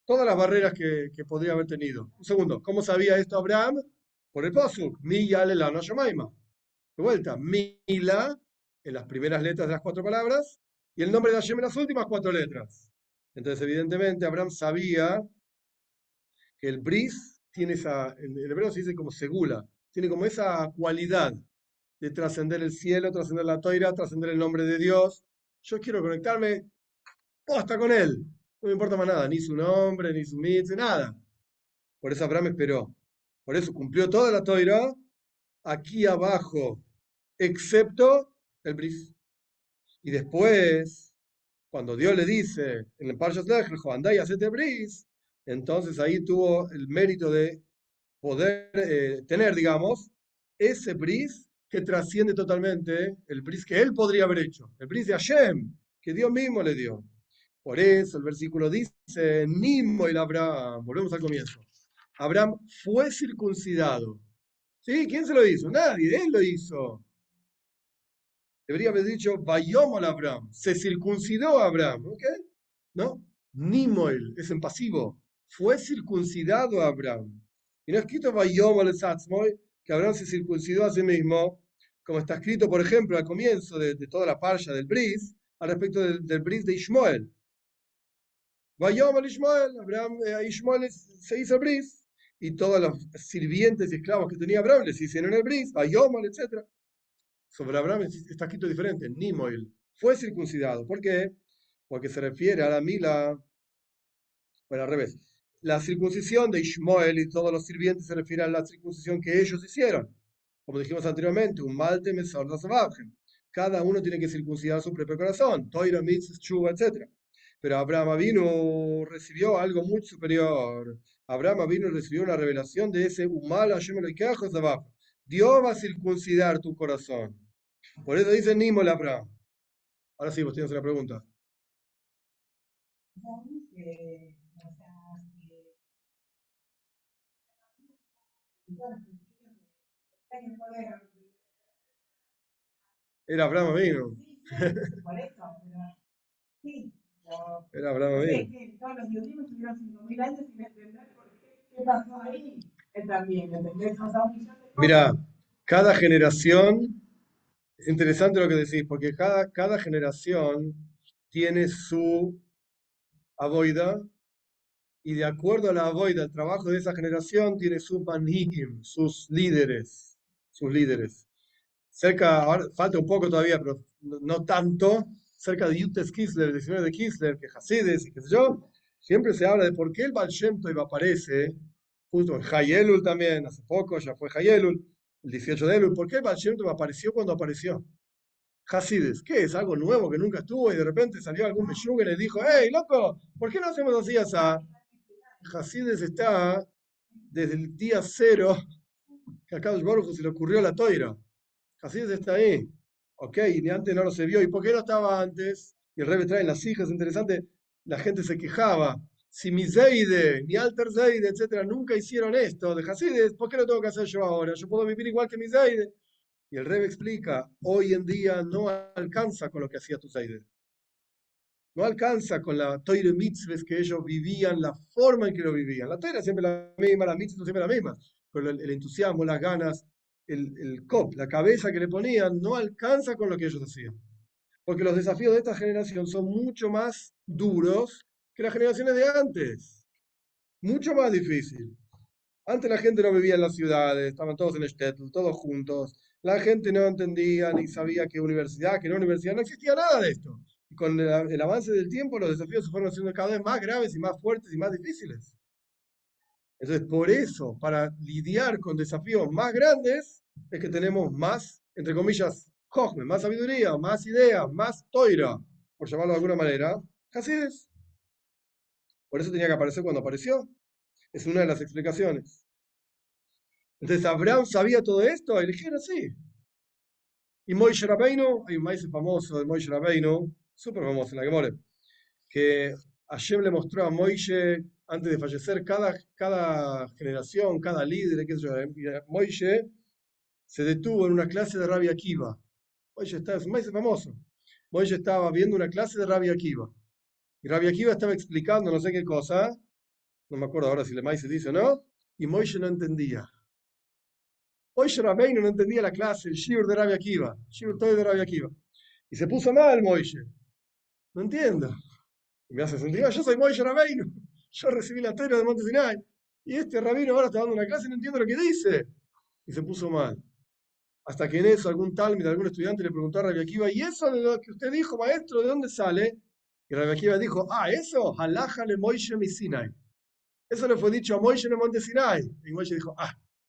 todas las barreras que podría haber tenido. Un segundo, ¿cómo sabía esto Abraham? Por el Pasuk, Mi Yale Lano Shemaima. De vuelta, Mila, en las primeras letras de las cuatro palabras, y el nombre de Hashem en las últimas cuatro letras. Entonces, evidentemente, Abraham sabía que el bris tiene esa, en hebreo se dice como segula, tiene como esa cualidad de trascender el cielo, trascender la toira, trascender el nombre de Dios. Yo quiero conectarme posta con él. No me importa más nada, ni su nombre, ni su mitzvah, nada. Por eso Abraham esperó. Por eso cumplió toda la toira aquí abajo, excepto el bris. Y después, cuando Dios le dice en el Parshas Lech Lecho, andá y hacete bris, entonces ahí tuvo el mérito de poder tener, digamos, ese bris que trasciende totalmente el bris que él podría haber hecho, el bris de Hashem, que Dios mismo le dio. Por eso el versículo dice, Nimo el Abraham, volvemos al comienzo. Abraham fue circuncidado. ¿Sí? ¿Quién se lo hizo? Nadie, él lo hizo. Debería haber dicho, Vayomol Abraham, se circuncidó Abraham, ¿ok? ¿No? Nimoel es en pasivo. Fue circuncidado Abraham. Y no es escrito Vayomol Satzmoy, que Abraham se circuncidó a sí mismo, como está escrito, por ejemplo, al comienzo de toda la parsha del Bris, al respecto del Bris de Ishmael. Vayomol Ishmael, Abraham, Ishmael se hizo el Bris, y todos los sirvientes y esclavos que tenía Abraham les hicieron el Bris, Vayomol, etc. Sobre Abraham está escrito diferente, Nimoel. Fue circuncidado. ¿Por qué? Porque se refiere a la Mila. Bueno, al revés. La circuncisión de Ishmael y todos los sirvientes se refiere a la circuncisión que ellos hicieron. Como dijimos anteriormente, un malte mesor das vagen. Cada uno tiene que circuncidar su propio corazón. Toira, mitzvah, chuva, etc. Pero Abraham vino recibió algo muy superior. Abraham vino y recibió una revelación de ese Umal Hashem Elokeach de abajo. Dios va a circuncidar tu corazón. Por eso dice Nimol Abraham. Ahora sí, vos tienes una pregunta. Era Abraham vino. Era Abraham vino. Todos los judíos tuvieron 5.000 años sin entender por qué pasó ahí. Él también, ¿entendés? Pasó un millón de cosas. Mira, cada generación, es interesante lo que decís, porque cada generación tiene su avoida, y de acuerdo a la avoida, el trabajo de esa generación tiene sus manhigim, sus líderes, sus líderes. Cerca, ahora falta un poco todavía, pero no tanto, cerca de Yutes Kislev, el diccionario de Kislev, que Hasides y qué sé yo, siempre se habla de por qué el Baal Shem Tov aparece, justo en Hayelul también, hace poco ya fue Hayelul, el 18 de Elul, ¿por qué el Baal Shem Tov apareció cuando apareció? Hasides, ¿qué es? Algo nuevo que nunca estuvo y de repente salió algún Meshuggah y le dijo, hey, loco, ¿por qué no hacemos así asa? Hasides está desde el día cero que a Kadosh Baruj Hu se le ocurrió la toira. Hasides está ahí. Ok, y antes no lo se vio. ¿Y por qué no estaba antes? Y el Rebbe trae en las hijas, interesante, la gente se quejaba. Si mi Zeide, ni Alter Zeide, etcétera, nunca hicieron esto de Hasides, ¿por qué lo tengo que hacer yo ahora? Yo puedo vivir igual que mi Zeide. Y el Rebbe explica, hoy en día no alcanza con lo que hacía tu Zeide. No alcanza con la Toire Mitzvahs que ellos vivían, la forma en que lo vivían. La Toire siempre la misma, la Mitzvah siempre la misma. Pero el entusiasmo, las ganas, el cop, la cabeza que le ponían, no alcanza con lo que ellos hacían. Porque los desafíos de esta generación son mucho más duros que las generaciones de antes. Mucho más difícil. Antes la gente no vivía en las ciudades, estaban todos en Shtetl, todos juntos. La gente no entendía ni sabía qué universidad, qué no universidad, no existía nada de esto. Y con el avance del tiempo, los desafíos se fueron haciendo cada vez más graves y más fuertes y más difíciles. Entonces, por eso, para lidiar con desafíos más grandes, es que tenemos más, entre comillas, Jochme, más sabiduría, más ideas, más toira, por llamarlo de alguna manera. Así es. Por eso tenía que aparecer cuando apareció. Es una de las explicaciones. Entonces, ¿Abraham sabía todo esto? Y le dijeron sí. Y Moishe Rabbeinu, hay un maíz famoso de Moishe Rabbeinu, súper famoso en la Gemore, que Hashem le mostró a Moishe, antes de fallecer, cada generación, cada líder, qué sé yo, y Moishe se detuvo en una clase de Rabbi Akiva. Moishe es un maíz famoso. Moishe estaba viendo una clase de Rabbi Akiva. Y Rabbi Akiva estaba explicando no sé qué cosa, no me acuerdo ahora si le maíz se dice o no, y Moishe no entendía. Moishe Rabbeinu no entendía la clase, el shiur de Rabbi Akiva, shiur todo de Rabbi Akiva. Y se puso mal Moishe. No entiendo. Y me hace sentido, yo soy Moishe Rabbeinu, yo recibí la Torah de Monte Sinai, y este rabino ahora está dando una clase y no entiendo lo que dice. Y se puso mal. Hasta que en eso algún talmid, algún estudiante le preguntó a Rabbi Akiva, ¿y eso de lo que usted dijo, maestro, de dónde sale? Y Rabbi Akiva dijo, eso, halajale Moishe mi Sinai. Eso le fue dicho a Moishe en el Monte Sinai. Y Moishe dijo,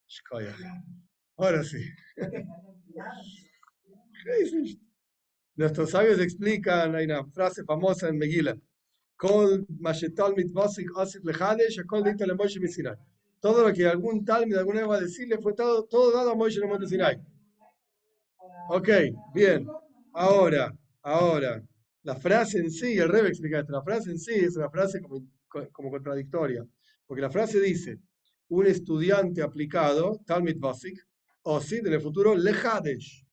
shkoya. Ahora sí. Nuestros sabios explican, hay una frase famosa en Megillah, todo lo que algún talmid alguna vez va a decirle fue todo dado a Moishe en el Monte Sinai. Ok, bien. Ahora, la frase en sí, el Rebbe explica esto, la frase en sí es una frase como contradictoria, porque la frase dice, un estudiante aplicado, Talmid Basik, o sí, en el futuro, Lehadesh,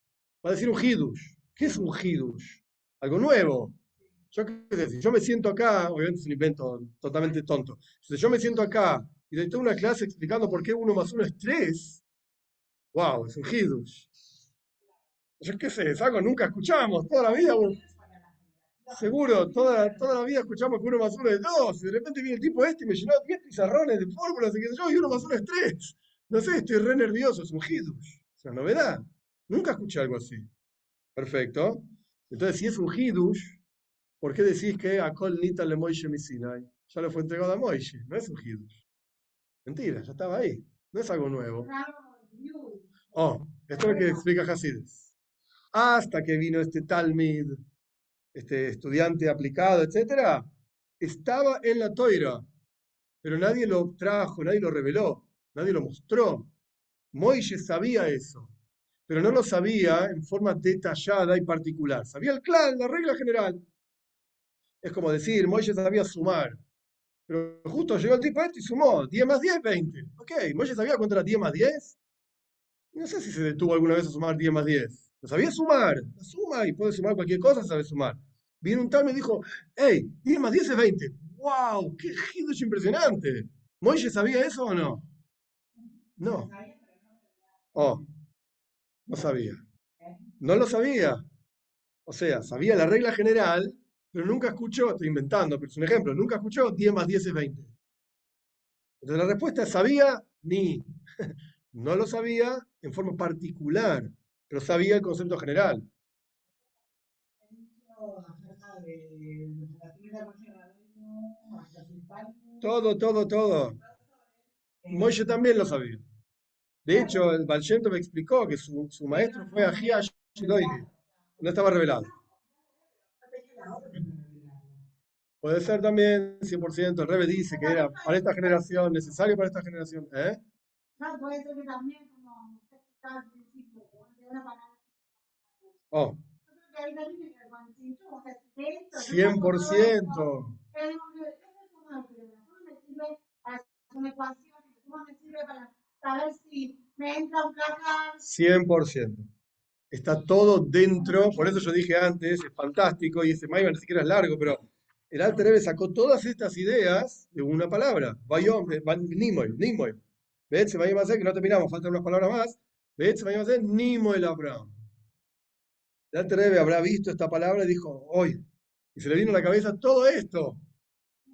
va a decir un Hidush. ¿Qué es un Hidush? Algo nuevo. Yo qué sé, si yo me siento acá, obviamente es un invento totalmente tonto. Si yo me siento acá y doy toda una clase explicando por qué 1 más 1 es 3, wow, es un hidush. Yo qué sé, es algo que nunca escuchamos, toda la vida, seguro, toda la vida escuchamos que 1 más 1 es 2, y de repente viene el tipo este y me llenó 10 pizarrones de fórmulas y qué sé yo, y 1 más 1 es 3. No sé, estoy re nervioso, es un hidush, es una novedad. Nunca escuché algo así. Perfecto. Entonces, si es un hidush, ¿por qué decís que Akol Nita le Moishe Misinai? Ya lo fue entregado a Moishe, no es un hidush. Mentira, ya estaba ahí, no es algo nuevo. Oh, esto es lo que explica Hasides. Hasta que vino este Talmid, este estudiante aplicado, etcétera, estaba en la toira, pero nadie lo trajo, nadie lo reveló, nadie lo mostró. Moisés sabía eso, pero no lo sabía en forma detallada y particular. Sabía el clan, la regla general. Es como decir, Moisés sabía sumar, pero justo llegó el tipo este y sumó 10 más 10, 20. Ok, Moisés sabía cuánto era 10 más 10. No sé si se detuvo alguna vez a sumar 10 más 10. Lo sabía sumar, la suma y puede sumar cualquier cosa, sabe sumar. Viene un tal y me dijo, hey, 10 más 10 es 20. ¡Wow! ¡Qué hidush impresionante! ¿Moisés sabía eso o no? No. Oh, no sabía. No lo sabía. O sea, sabía la regla general, pero nunca escuchó, estoy inventando, pero es un ejemplo, nunca escuchó 10 más 10 es 20. Entonces la respuesta es sabía ni. No lo sabía en forma particular, pero sabía el concepto general. Todo, todo, todo. Moshe también lo sabía. De hecho, el Baal Shem Tov me explicó que su maestro fue Ajía Shiloini. No estaba revelado. Puede ser también 100%. El Rebbe dice que era para esta generación, necesario para esta generación. ¿Eh? No, puede ser que también, como usted estaba al principio, de una palabra. Oh, Yo creo que ahí también el guancito, o sea, esto, 100%. pero digo que eso es una operación, me sirve para hacer una ecuación, y me sirve para saber si me entra un placar. 100%. Está todo dentro, por eso yo dije antes, es fantástico, y ese Maimer ni siquiera es largo, pero el Alter Rebbe sacó todas estas ideas de una palabra, Bayom, Nimoy. ¿Ves? Se va a hacer que no terminamos, faltan unas palabras más. ¿Ves? Se va a hacer Nimoy el Abraham. El Alter Rebbe habrá visto esta palabra y dijo, hoy, y se le vino a la cabeza todo esto.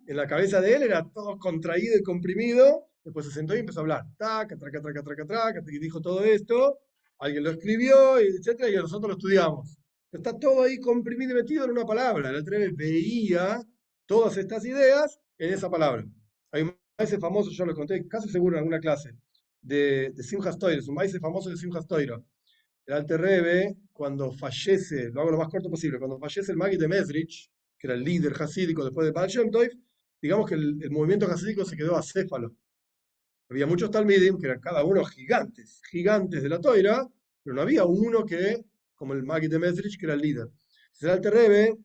En la cabeza de él era todo contraído y comprimido, después se sentó y empezó a hablar, taca, traca, traca, traca, traca, y dijo todo esto, alguien lo escribió, etcétera, y nosotros lo estudiamos. Está todo ahí comprimido y metido en una palabra. El Alter Rebbe veía todas estas ideas en esa palabra. Hay un maíz famoso, yo lo conté casi seguro en alguna clase, de Simchas Torah, es un maíz famoso de Simchas Torah. El Alter Rebbe, cuando fallece, lo hago lo más corto posible, cuando fallece el Maggid de Mesrich, que era el líder hasídico después de Baal Shem Tov, digamos que el movimiento hasídico se quedó acéfalo. Había muchos talmidim, que eran cada uno gigantes, gigantes de la toira, pero no había uno que, como el Maggid de Mesrich, que era el líder. Entonces el Alter Rebbe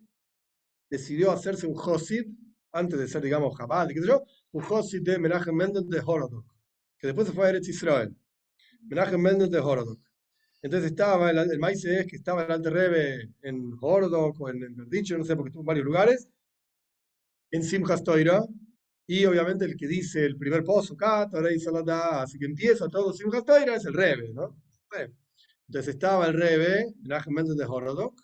decidió hacerse un Josid, antes de ser, digamos, Chabad, qué sé yo, un Josid de Menachem Mendel de Horodok, que después se fue a Eretz Israel. Menachem Mendel de Horodok. Entonces estaba, el maíz es que estaba el Alter Rebbe en Horodok o en Berdicho, no sé, porque estuvo en varios lugares, en Simchas Torah, y obviamente el que dice el primer pozo, así que empieza todo Simchas Torah, es el Rebbe, ¿no? Bueno, entonces estaba el Rebbe, Menachem Mendel de Horodok,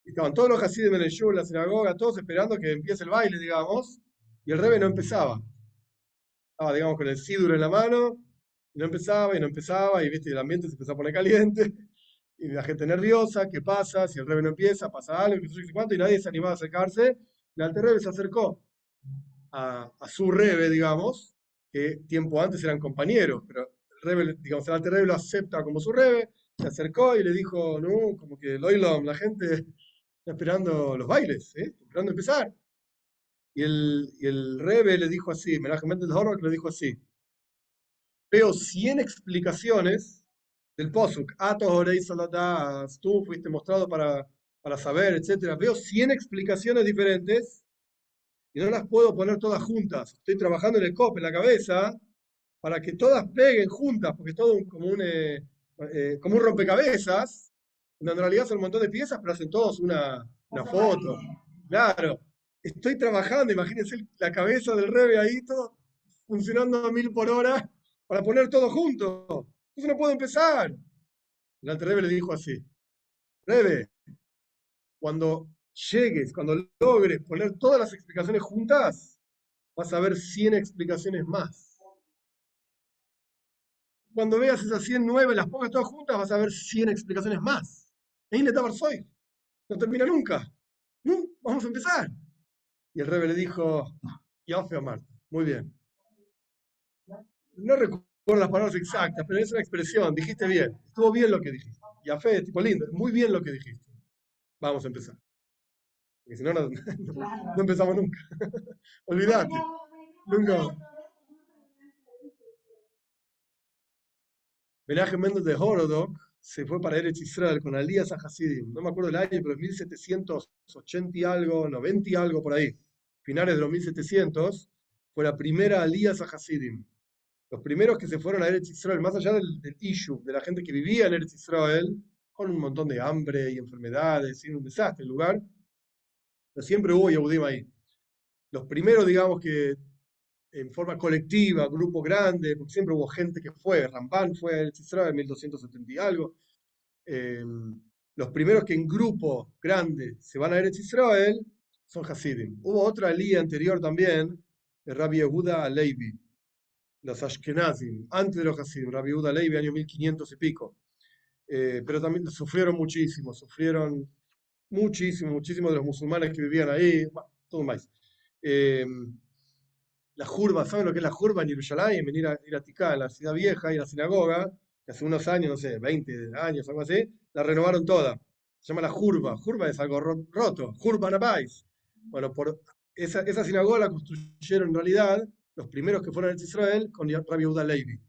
y estaban todos los Hasidim en el shul, en la sinagoga, todos esperando que empiece el baile, digamos, y el Rebbe no empezaba. Estaba, digamos, con el sidur en la mano, y no empezaba, y no empezaba, y viste, el ambiente se empezó a poner caliente, y la gente nerviosa, ¿qué pasa? Si el Rebbe no empieza, pasa algo, qué sé yo, qué sé cuánto, y nadie se animaba a acercarse. El Alter Rebbe se acercó a su Rebbe, digamos, que tiempo antes eran compañeros, pero el Rebbe, digamos, el Alter Rebbe lo acepta como su Rebbe, se acercó y le dijo, no, como que el Oilom, la gente está esperando los bailes, esperando empezar. Y el Rebbe le dijo así, Menachem Mendel Horror le dijo así, veo 100 explicaciones del Posuk, Atos Orei Soladas, tú fuiste mostrado para saber, etcétera. Veo 100 explicaciones diferentes y no las puedo poner todas juntas. Estoy trabajando en el COP, en la cabeza, para que todas peguen juntas, porque es todo como un rompecabezas, donde en realidad son un montón de piezas, pero hacen todos una foto. Claro, estoy trabajando, imagínense la cabeza del Rebe ahí, todo funcionando a 1000 por hora para poner todo junto. Eso no puedo empezar. El Alter Rebe le dijo así, Rebe, cuando llegues, cuando logres poner todas las explicaciones juntas, vas a ver 100 explicaciones más. Cuando veas esas 109, las pongas todas juntas, vas a ver 100 explicaciones más. Ahí le soy. No termina nunca. No, vamos a empezar. Y el Rebe le dijo, ya fue a Marta. Muy bien. No recuerdo las palabras exactas, pero es una expresión. Dijiste bien. Estuvo bien lo que dijiste. Y a fe, tipo lindo. Muy bien lo que dijiste. Vamos a empezar. Porque si no, no empezamos nunca. Olvídate. Nunca. Menachem Mendel de Horodok se fue para Eretz Israel con Alías a Hasidim. No me acuerdo el año, pero es 1780 y algo, 90 y algo por ahí. Finales de los 1700 fue la primera Alías a Hasidim. Los primeros que se fueron a Eretz Israel, más allá del issue, de la gente que vivía en Eretz Israel, con un montón de hambre y enfermedades, y un desastre el lugar, pero siempre hubo Yehudim ahí. Los primeros, digamos que en forma colectiva, grupo grande, porque siempre hubo gente que fue, Ramban fue a Eretz Israel en 1270 y algo. Los primeros que en grupo grande se van a Eretz Israel son Hasidim. Hubo otra alía anterior también, de Rabbi Yehuda Alevi, los Ashkenazim, antes de los Hasidim, Rabbi Yehuda Alevi, año 1500 y pico. Pero también sufrieron muchísimo de los musulmanes que vivían ahí, bueno, todo más. La jurba, ¿saben lo que es la jurba en Jerusalén? Venir a Ticá, en la ciudad vieja, y la sinagoga, que hace unos años, no sé, 20 años, algo así, la renovaron toda. Se llama la jurba. Jurba es algo roto. Jurba Nabais. Bueno, por esa sinagoga la construyeron en realidad los primeros que fueron a Israel con Rabbi Yehuda Levi.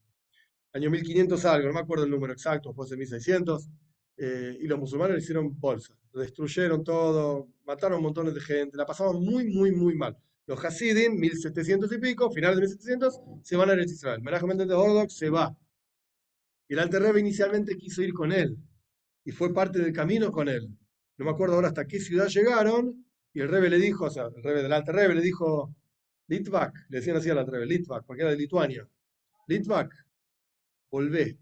Año 1500 algo, no me acuerdo el número exacto, después de 1600. Y los musulmanes le hicieron bolsa. Lo destruyeron todo, mataron montones de gente, la pasaban muy, muy, muy mal. Los Hasidim, 1700 y pico, finales de 1700, se van a Eretz Israel. Menachem Mendel de Horodok se va. Y el Alter Rebbe inicialmente quiso ir con él. Y fue parte del camino con él. No me acuerdo ahora hasta qué ciudad llegaron. Y el Rebbe le dijo, o sea, el Rebbe del Alter Rebbe le dijo, Litvak, le decían así al Alter Rebbe, Litvak, porque era de Lituania. Litvak, volvé.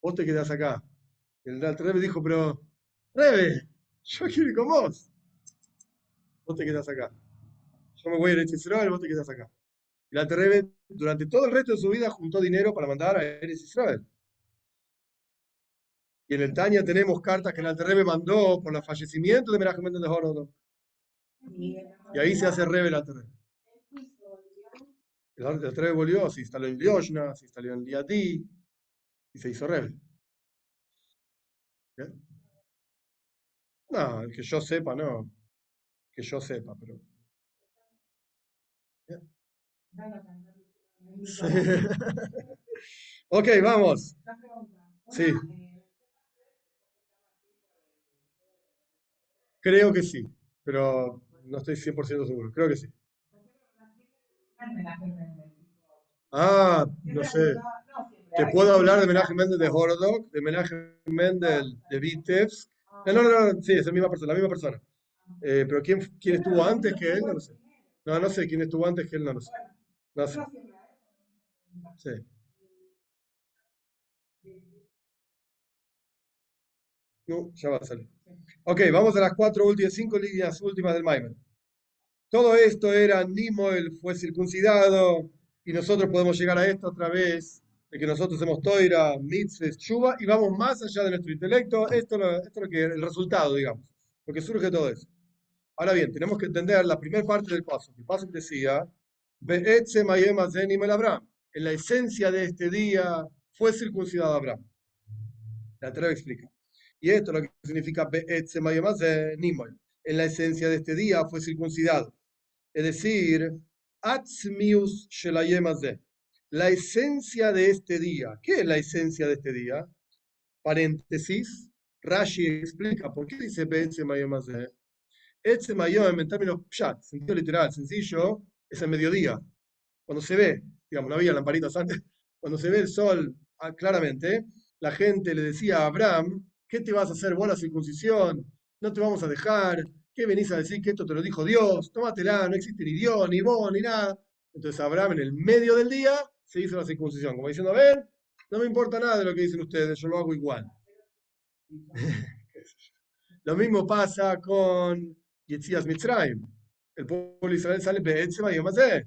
Vos te quedás acá. El Alter Rebbe dijo, pero, Rebbe, yo quiero ir con vos. Vos te quedás acá. Yo me voy a Eretz Israel, vos te quedás acá. El Alter Rebbe, durante todo el resto de su vida, juntó dinero para mandar a Eretz Israel. Y en el Tania tenemos cartas que el Alter Rebbe mandó por el fallecimiento de Menachem Mendel de Horodok. Y ahí se hace Rebbe el Alter Rebbe. El Alter Rebbe volvió, se instaló en Liozna, se instaló en Liadí y se hizo Rebbe. ¿Bien? No, que yo sepa, no. Que yo sepa, pero. ¿Bien? Sí. Ok, vamos. Sí, creo que sí, pero no estoy 100% seguro. Creo que sí. Ah, no sé. Te puedo hablar de Menachem Mendel de Horodok, de Menachem Mendel de Vitebsk. No, sí, es la misma persona. Pero ¿quién estuvo antes que él? No lo sé. No sé quién estuvo antes que él, no lo sé. No sé. Sí. No, ya va a salir. Ok, vamos a las cinco líneas últimas del Maimer. Todo esto era Nimoel fue circuncidado y nosotros podemos llegar a esto otra vez, de que nosotros hemos Toira, Mitzvah, Shuba y vamos más allá de nuestro intelecto. Esto es lo que el resultado, digamos, lo que surge de todo eso. Ahora bien, tenemos que entender la primera parte del paso. El paso decía, Be'etzem hayem hazeh nimel Abraham. En la esencia de este día fue circuncidado Abraham. La Torá explica. Y esto es lo que significa Be'etzem hayem hazeh nimel. En la esencia de este día fue circuncidado. Es decir, Atzmius Shelayem hazeh. La esencia de este día. ¿Qué es la esencia de este día? Paréntesis. Rashi explica por qué dice Be'etzem hayem hazeh. Etzem hayom, en términos pshat, sentido literal, sencillo, es el mediodía. Cuando se ve, digamos, no había lamparitas antes, cuando se ve el sol claramente, la gente le decía a Abraham, ¿qué te vas a hacer vos la circuncisión? No te vamos a dejar, ¿Qué venís a decir que esto te lo dijo Dios? Tómatela, no existe ni Dios, ni vos, ni nada. Entonces Abraham en el medio del día se hizo la circuncisión, como diciendo, ven, no me importa nada de lo que dicen ustedes, yo lo hago igual. Lo mismo pasa con Yetzias Mitzrayim. El pueblo de Israel sale Be'etzema y Yomazé.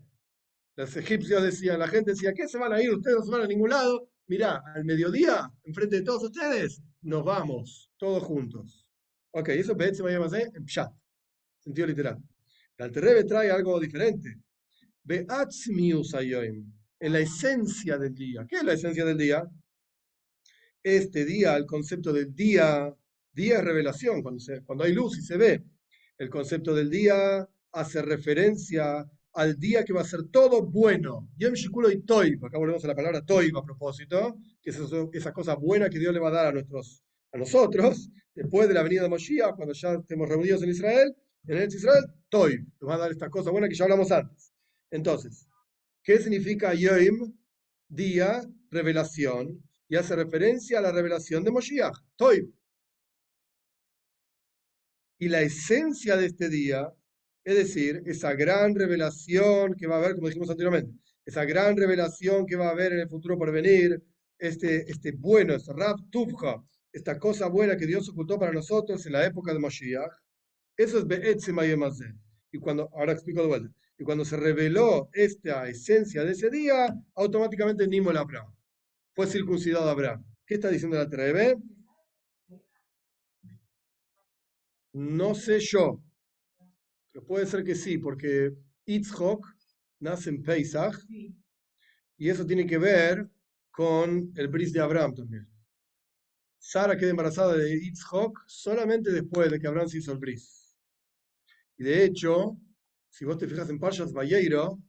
Los egipcios decían, la gente decía, ¿qué se van a ir? Ustedes no se van a ningún lado. Mirá, al mediodía, enfrente de todos ustedes, nos vamos, todos juntos. Ok, eso es Be'etzema y Yomazé en Pshat, sentido literal. El Alter Rebbe trae algo diferente. Be'atzmius hayoim, en la esencia del día. ¿Qué es la esencia del día? Este día, el concepto del día, día es revelación, cuando hay luz y se ve. El concepto del día hace referencia al día que va a ser todo bueno. Yom Shikulo y Toiv, acá volvemos a la palabra Toiv a propósito, que es esa cosa buena que Dios le va a dar a nosotros, después de la venida de Moshiach, cuando ya estemos reunidos en Israel, en el Israel, Toiv, nos va a dar esta cosa buena que ya hablamos antes. Entonces, ¿qué significa Yom? Día, revelación, y hace referencia a la revelación de Moshiach, Toiv. Y la esencia de este día, es decir, esa gran revelación que va a haber, como dijimos anteriormente, esa gran revelación que va a haber en el futuro por venir, este bueno, este Rav Tuvcha, esta cosa buena que Dios ocultó para nosotros en la época de Moshiach, eso es Be'etzem Hayom Hazeh. Y ahora explico de vuelta, y cuando se reveló esta esencia de ese día, automáticamente Nimol Abraham, fue circuncidado Abraham. ¿Qué está diciendo la Rebbe? No sé yo, pero puede ser que sí, porque Yitzhak nace en Pesach y eso tiene que ver con el bris de Abraham también. Sara queda embarazada de Yitzhak solamente después de que Abraham se hizo el bris. Y de hecho, si vos te fijas en Parshas Vayero,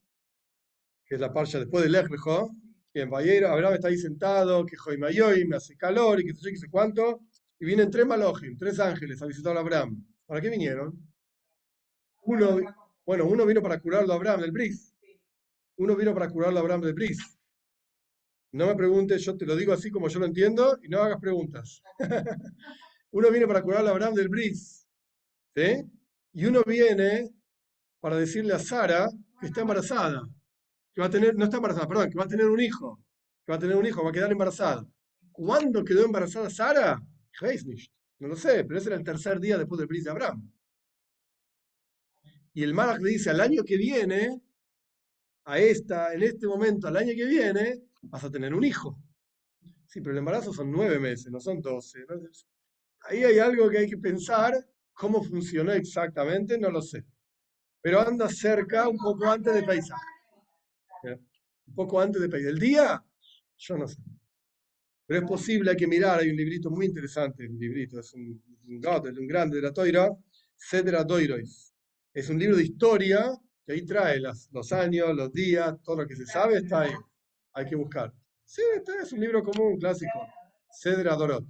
que es la parsha después de Lech Lecho, que en Vayero Abraham está ahí sentado, que Joimayoim, hace calor y que sé yo, que sé cuánto, y vienen tres malojim, tres ángeles a visitar a Abraham. ¿Para qué vinieron? Uno, uno vino para curarlo a Abraham del bris. Uno vino para curarlo a Abraham del bris. No me preguntes, yo te lo digo así como yo lo entiendo y no hagas preguntas. Uno viene para curarlo a Abraham del bris. ¿Sí? Y uno viene para decirle a Sara que está embarazada. Que va a tener, no está embarazada, perdón, que va a tener un hijo. Que va a tener un hijo, va a quedar embarazada. ¿Cuándo quedó embarazada Sara? Ich weiß nicht. No lo sé, pero ese era el tercer día después del bris de Abraham. Y el Malach le dice, al año que viene, en este momento, al año que viene, vas a tener un hijo. Sí, pero el embarazo son 9 meses, no son 12. ¿No? Ahí hay algo que hay que pensar. ¿Cómo funcionó exactamente? No lo sé. Pero anda cerca, un poco antes de Pesach. Un poco antes de Pesach. ¿El día? Yo no sé. Pero es posible, hay que mirar, hay un librito muy interesante, es un grande de la Toira, Sedra Doirois. Es un libro de historia que ahí trae los años, los días, todo lo que se sabe está ahí. Hay que buscar. Sí, este es un libro común, clásico. Sedra Dorot,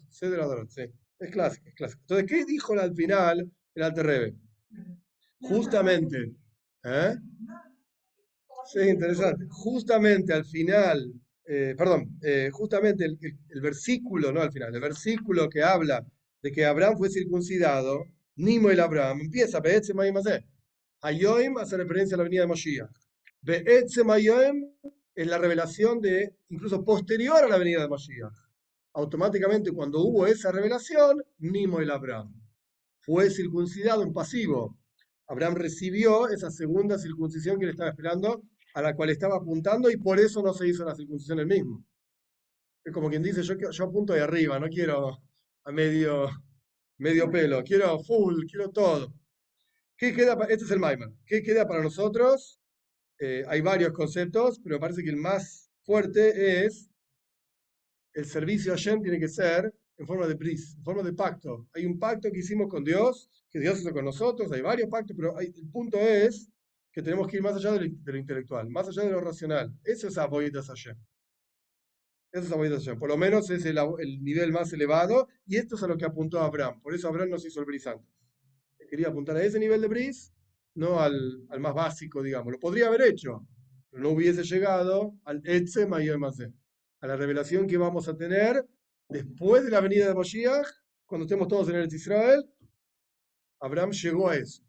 sí. Es clásico, es clásico. Entonces, ¿qué dijo al final el Alter Rebbe? Justamente, ¿eh? Sí, interesante. Justamente al final, justamente el versículo, no al final, el versículo que habla de que Abraham fue circuncidado, Nimo el Abraham, empieza, Be'etzem Hayom Hazeh. Hayoim hace referencia a la venida de Moshiach. Be'etzem Hayom es la revelación incluso posterior a la venida de Moshiach. Automáticamente cuando hubo esa revelación, Nimo el Abraham. Fue circuncidado en pasivo. Abraham recibió esa segunda circuncisión que le estaba esperando, a la cual estaba apuntando, y por eso no se hizo la circuncisión él mismo. Es como quien dice, yo apunto de arriba, no quiero a medio pelo, quiero full, quiero todo. ¿Qué queda? Este es el Maimon. ¿Qué queda para nosotros? Hay varios conceptos, pero me parece que el más fuerte es el servicio a Hashem tiene que ser en forma de bris, en forma de pacto. Hay un pacto que hicimos con Dios, que Dios hizo con nosotros, hay varios pactos, pero el punto es que tenemos que ir más allá de lo intelectual, más allá de lo racional. Eso es Avodas Hashem. Eso es Avodas Hashem. Por lo menos es el nivel más elevado, y esto es a lo que apuntó Abraham. Por eso Abraham nos hizo el bris antes. Quería apuntar a ese nivel de bris, no al más básico, digamos. Lo podría haber hecho, pero no hubiese llegado al Etzem Hayom Hazeh, a la revelación que vamos a tener después de la venida de Moshiach, cuando estemos todos en el Israel, Abraham llegó a eso.